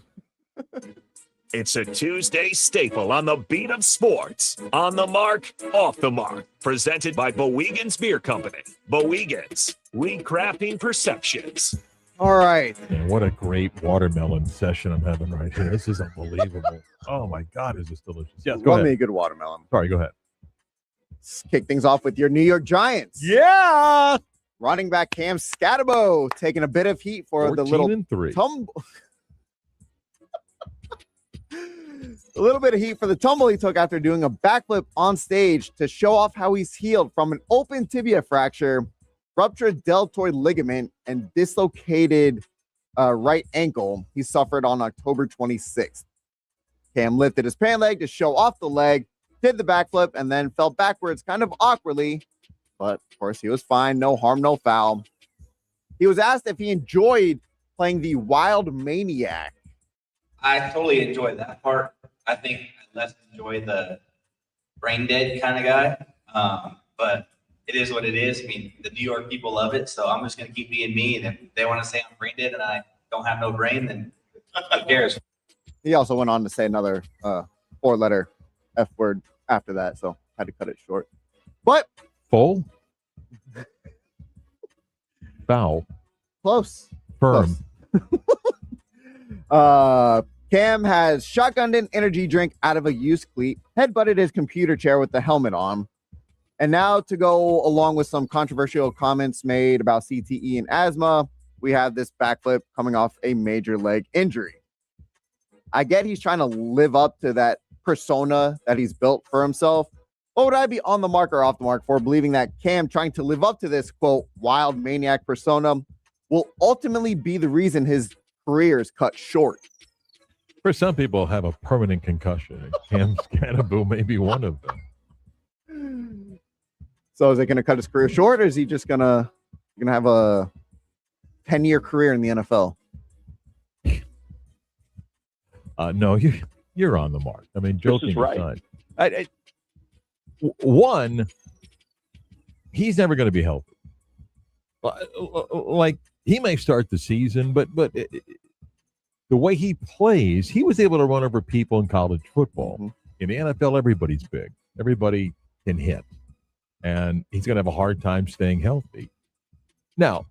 It's a Tuesday staple on the beat of sports. On the mark, off the mark. Presented by Bowegan's Beer Company. Bowegan's, recrafting perceptions. All right. Man, what a great watermelon session I'm having right here. This is unbelievable. Oh my God, is this delicious? Yes, go Love me a ahead. good watermelon. Sorry, go ahead. Let's kick things off with your New York Giants. Yeah. Running back Cam Scatterbo taking a bit of heat for the little 14-3. tumble. A little bit of heat for the tumble he took after doing a backflip on stage to show off how he's healed from an open tibia fracture, ruptured deltoid ligament, and dislocated right ankle he suffered on October 26th. Cam lifted his pant leg to show off the leg, did the backflip, and then fell backwards kind of awkwardly. But, of course, he was fine. No harm, no foul. He was asked if he enjoyed playing the Wild Maniac. I totally enjoy that part. I think I less enjoy the brain dead kind of guy. But it is what it is. I mean, the New York people love it, so I'm just going to keep being me. And if they want to say I'm brain dead and I don't have no brain, then who cares? He also went on to say another 4-letter F word after that, so had to cut it short. But Full? Foul. close. Firm. Cam has shotgunned an energy drink out of a used cleat, headbutted his computer chair with the helmet on. And now to go along with some controversial comments made about CTE and asthma, we have this backflip coming off a major leg injury. I get he's trying to live up to that persona that he's built for himself. What would I be on the mark or off the mark for believing that Cam trying to live up to this, quote, wild maniac persona will ultimately be the reason his career is cut short? For some people, have a permanent concussion. And Cam Scatterbo may be one of them. So is it going to cut his career short, or is he just going to have a 10-year career in the NFL? No, you're on the mark. I mean, joking right. aside. One, he's never going to be healthy. Like, he may start the season, but the way he plays, he was able to run over people in college football. Mm-hmm. In the NFL, everybody's big. Everybody can hit. And he's going to have a hard time staying healthy. Now,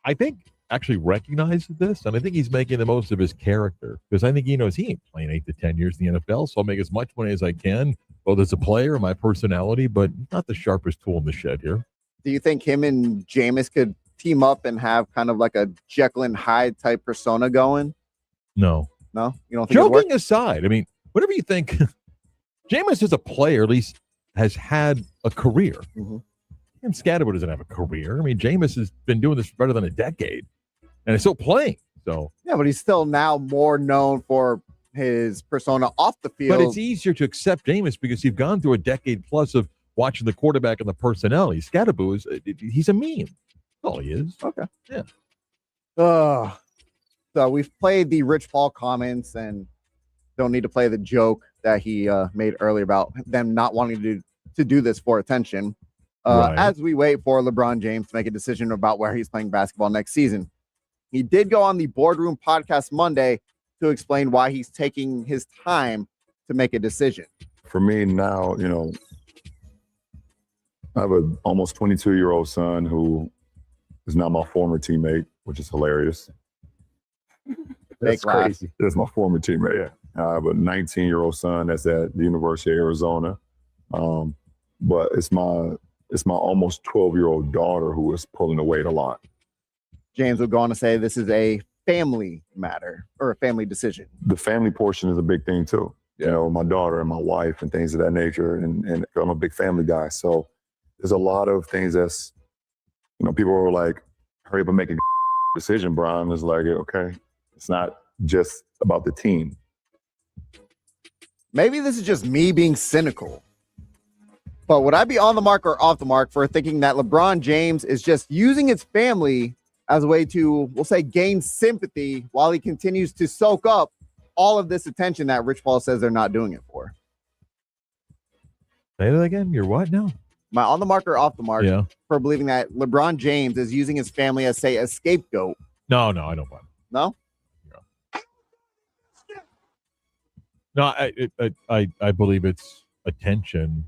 I think, actually recognizes this, and I think he's making the most of his character, because I think he knows he ain't playing 8 to 10 years in the NFL, so I'll make as much money as I can, both as a player and my personality, but not the sharpest tool in the shed here. Do you think him and Jameis could team up and have kind of like a Jekyll and Hyde type persona going? No. No? You don't think it would work? Joking aside, I mean, whatever you think, Jameis as a player at least has had a career. Mm-hmm. And Scatterbo doesn't have a career. I mean, Jameis has been doing this for better than a decade, and is still playing. So Yeah, but he's still now more known for his persona off the field. But it's easier to accept Jameis because you've gone through a decade plus of watching the quarterback and the personnel. Scatterbo he's a meme. That's all he is. Okay. Yeah. So we've played the Rich Paul comments and don't need to play the joke that he made earlier about them not wanting to do this for attention. Right. As we wait for LeBron James to make a decision about where he's playing basketball next season. He did go on the Boardroom podcast Monday to explain why he's taking his time to make a decision. For me now, I have an almost 22-year-old son who is now my former teammate, which is hilarious. That's crazy. That's my former teammate. Yeah. I have a 19-year-old son that's at the University of Arizona. But it's my almost 12-year-old daughter who is pulling the weight a lot. James would go on to say this is a family matter or a family decision? The family portion is a big thing too. You know, my daughter and my wife and things of that nature. And I'm a big family guy. So there's a lot of things that's, you know, people are like, hurry up and make a decision, Brian. It's like, okay, it's not just about the team. Maybe this is just me being cynical, but would I be on the mark or off the mark for thinking that LeBron James is just using his family as a way to, we'll say, gain sympathy while he continues to soak up all of this attention that Rich Paul says they're not doing it for? Say that again. You're what now? Am I on the mark or off the mark Yeah. for believing that LeBron James is using his family as, say, a scapegoat? No, I don't buy it. No? No, I believe it's attention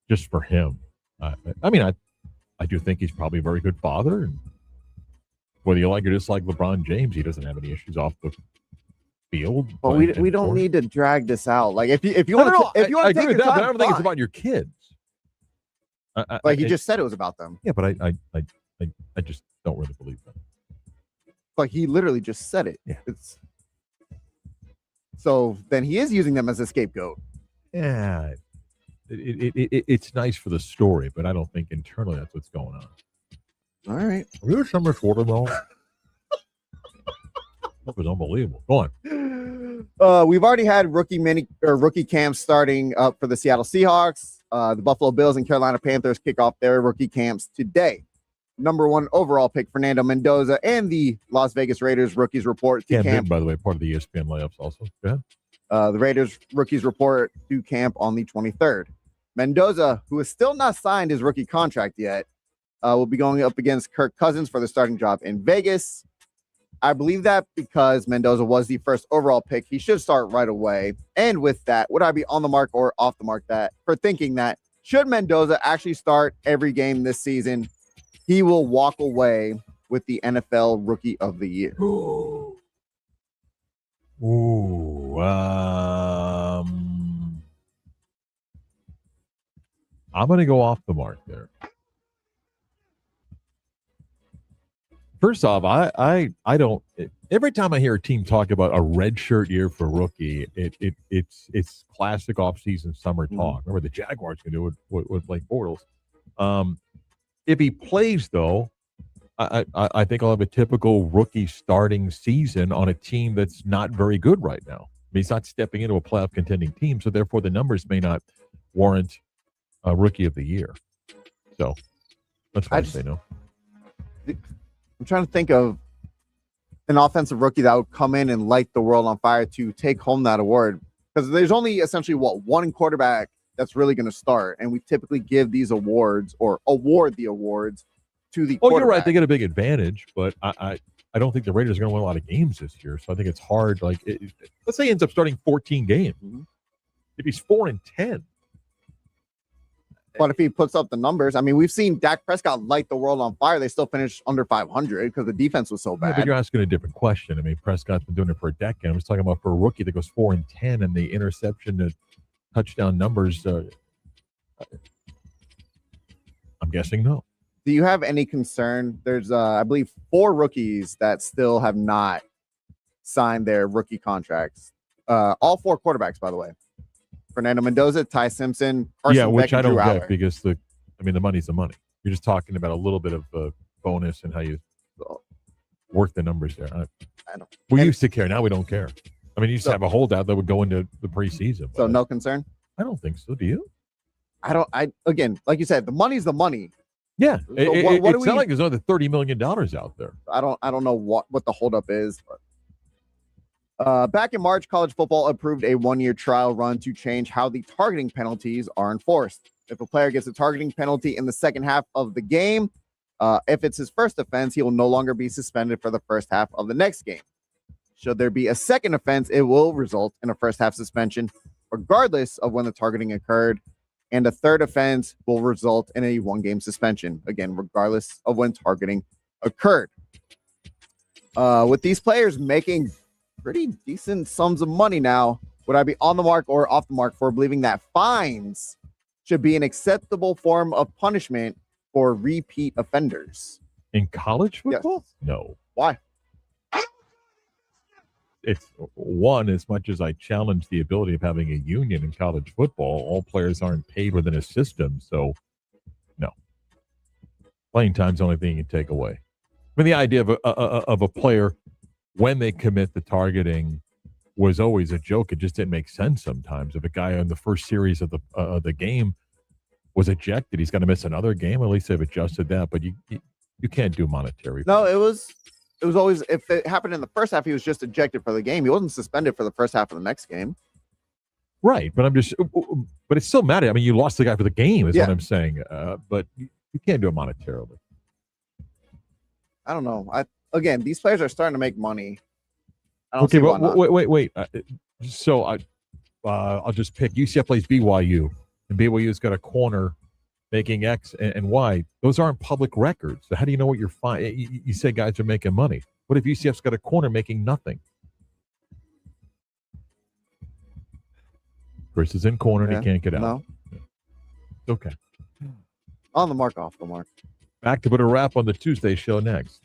just for him. I mean, I do think he's probably a very good father, and whether you like or dislike LeBron James, he doesn't have any issues off the field. But we don't need to drag this out. Like if you want to take agree your with that, time, but I don't think it's fine. about your kids. Like you just said it was about them. Yeah, but I just don't really believe that. Like he literally just said it. Yeah. So then he is using them as a scapegoat. Yeah, it's nice for the story, but I don't think internally that's what's going on. All right. Here's some watermelon. That was unbelievable. Go on. We've already had rookie camps starting up for the Seattle Seahawks. The Buffalo Bills and Carolina Panthers kick off their rookie camps today. Number 1 overall pick Fernando Mendoza and the Las Vegas Raiders rookies report to camp. By the way, part of the ESPN layups also. Go ahead. The Raiders rookies report to camp on the 23rd. Mendoza, who is still not signed his rookie contract yet, will be going up against Kirk Cousins for the starting job in Vegas. I believe that because Mendoza was the first overall pick, he should start right away. And with that, would I be on the mark or off the mark for thinking that should Mendoza actually start every game this season, he will walk away with the NFL Rookie of the Year? I'm going to go off the mark there. First off, I don't. Every time I hear a team talk about a redshirt year for rookie, it's classic offseason summer talk. Remember the Jaguars can do it with Blake Bortles. If he plays, though, I think I'll have a typical rookie starting season on a team that's not very good right now. I mean, he's not stepping into a playoff contending team, so therefore the numbers may not warrant a rookie of the year. So that's why I say no. I'm trying to think of an offensive rookie that would come in and light the world on fire to take home that award, because there's only essentially one quarterback that's really going to start, and we typically give these awards or award the awards to the quarterback. You're right. They get a big advantage, but I don't think the Raiders are going to win a lot of games this year. So I think it's hard. Like, let's say he ends up starting 14 games. Mm-hmm. If he's 4-10. But if he puts up the numbers, I mean, we've seen Dak Prescott light the world on fire. They still finished under 500 because the defense was so bad. Yeah, but you're asking a different question. I mean, Prescott's been doing it for a decade. I was talking about for a rookie that goes 4-10 and the interception to touchdown numbers. I'm guessing no. Do you have any concern? There's, I believe, 4 rookies that still have not signed their rookie contracts. All 4 quarterbacks, by the way. Fernando Mendoza, Ty Simpson, Carson which Beck, I don't Drew get Aller. because the money's the money. You're just talking about a little bit of bonus and how you work the numbers there. I don't. We used to care. Now we don't care. I mean, you used to have a holdout that would go into the preseason. So no concern? I don't think so. Do you? Again, like you said, the money's the money. Yeah. So it sounds like there's another $30 million out there. I don't know what the holdup is, but back in March, college football approved a 1-year trial run to change how the targeting penalties are enforced. If a player gets a targeting penalty in the second half of the game, if it's his first offense, he will no longer be suspended for the first half of the next game. Should there be a second offense, it will result in a first half suspension, regardless of when the targeting occurred. And a third offense will result in a 1-game suspension, again, regardless of when targeting occurred. With these players making pretty decent sums of money now, would I be on the mark or off the mark for believing that fines should be an acceptable form of punishment for repeat offenders? In college football? Yes. No. Why? it's one, as much as I challenge the ability of having a union in college football, all players aren't paid within a system. So, no. Playing time's the only thing you can take away. I mean, the idea of a player when they commit the targeting was always a joke. It just didn't make sense sometimes. If a guy in the first series of the game was ejected, he's going to miss another game. At least they've adjusted that, but you can't do monetary. No, it was always, if it happened in the first half, he was just ejected for the game. He wasn't suspended for the first half of the next game. Right, but but it still mattered. I mean, you lost the guy for the game, is what I'm saying. But you can't do it monetarily. I don't know. Again, these players are starting to make money. I don't Okay, see why not. wait. So I'll just pick UCF plays BYU, and BYU's got a corner making X and Y. Those aren't public records. So how do you know what you're finding? You say guys are making money. What if UCF's got a corner making nothing? Chris is in corner and he can't get out. No. Okay. On the mark, off the mark. Back to put a wrap on the Tuesday show next.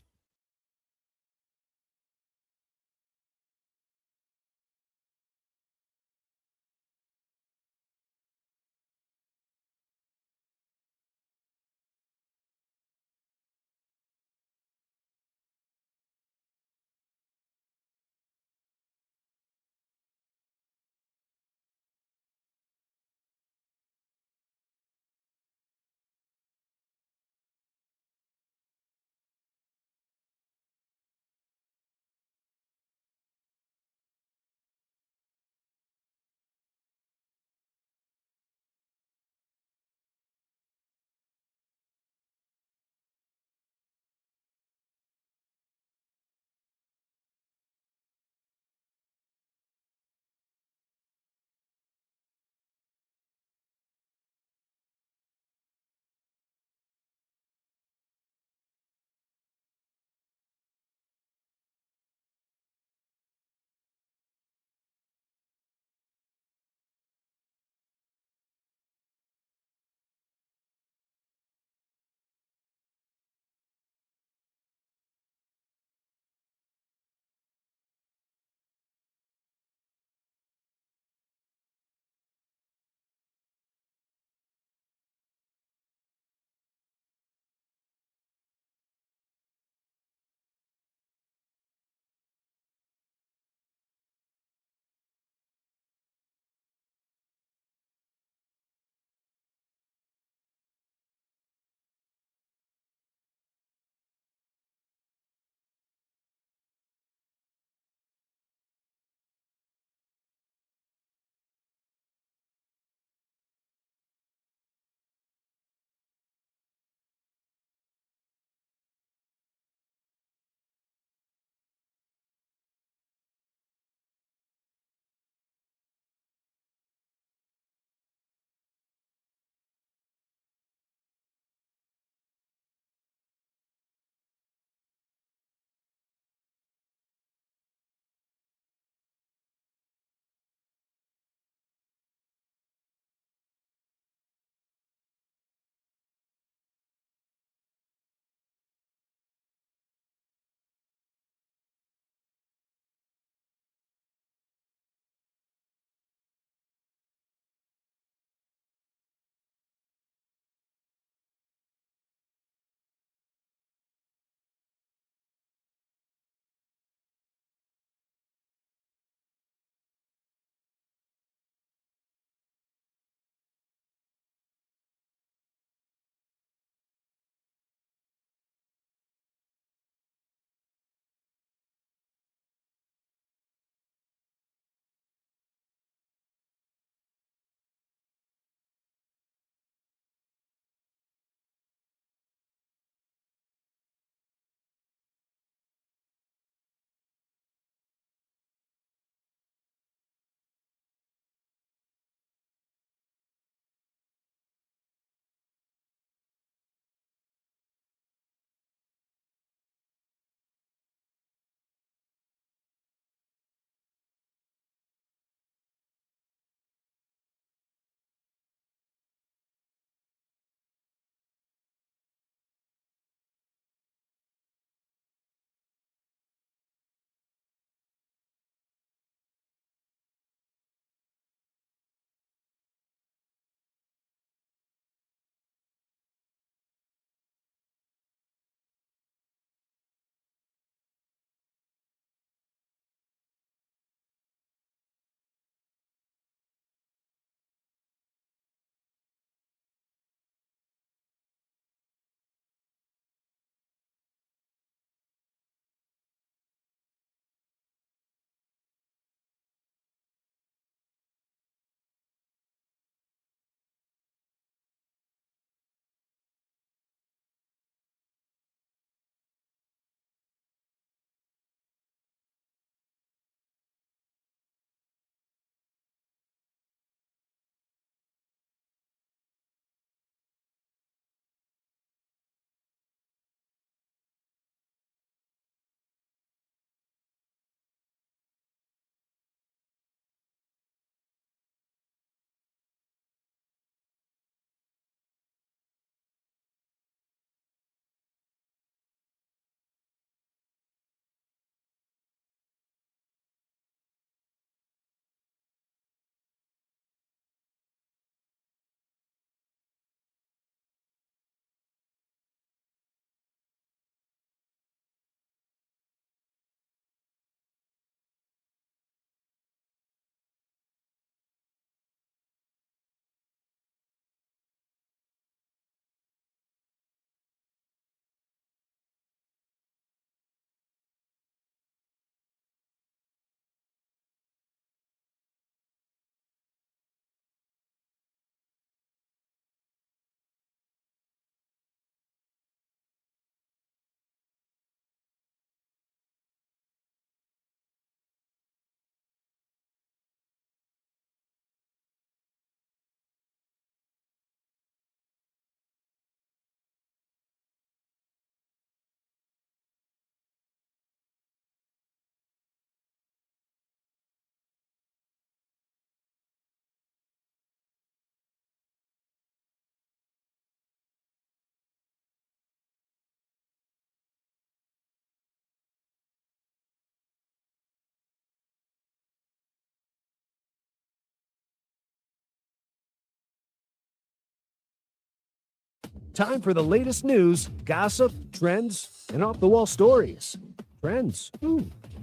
Time for the latest news, gossip, trends, and off-the-wall stories. Trends.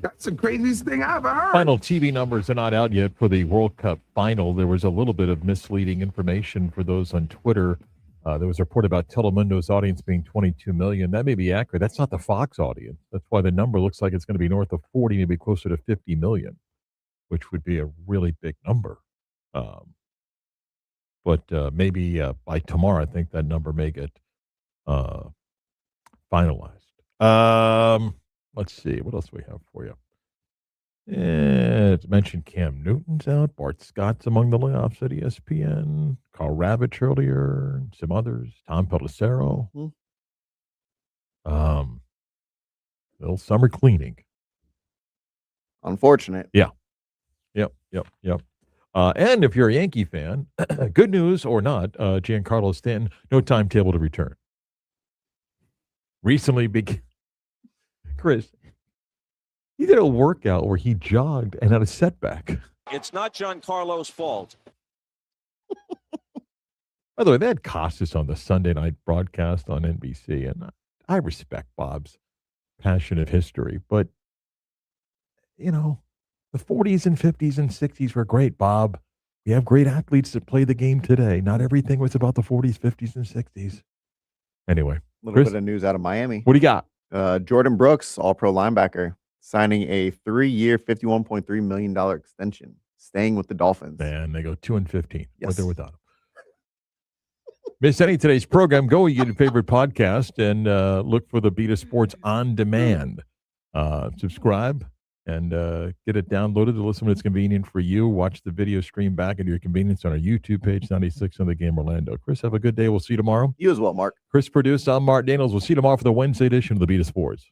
That's the craziest thing I've ever heard. Final TV numbers are not out yet for the World Cup final. There was a little bit of misleading information for those on Twitter. There was a report about Telemundo's audience being 22 million. That may be accurate. That's not the Fox audience. That's why the number looks like it's going to be north of 40, maybe closer to 50 million, which would be a really big number. But maybe by tomorrow, I think that number may get finalized. Let's see. What else do we have for you? It's mentioned Cam Newton's out. Bart Scott's among the layoffs at ESPN. Carl Ravitch earlier. And some others. Tom Pelissero. Little summer cleaning. Unfortunate. Yeah. Yep. And if you're a Yankee fan, good news or not, Giancarlo Stanton, no timetable to return. Recently Chris, he did a workout where he jogged and had a setback. It's not Giancarlo's fault. By the way, they had Costas on the Sunday night broadcast on NBC, and I respect Bob's passion of history, but, you know, the 40s and 50s and 60s were great, Bob. We have great athletes that play the game today. Not everything was about the 40s, 50s, and 60s. Anyway. A little bit of news out of Miami. What do you got? Jordan Brooks, all-pro linebacker, signing a 3-year, $51.3 million extension, staying with the Dolphins. And they go 2-15. Yes. What they're without him. Miss any of today's program, go to your favorite podcast and look for the Beat of Sports on demand. Subscribe and get it downloaded to listen when it's convenient for you. Watch the video stream back at your convenience on our YouTube page, 96 on the Game Orlando. Chris, have a good day. We'll see you tomorrow. You as well, Mark. Chris produced. I'm Marc Daniels. We'll see you tomorrow for the Wednesday edition of the Beat of Sports.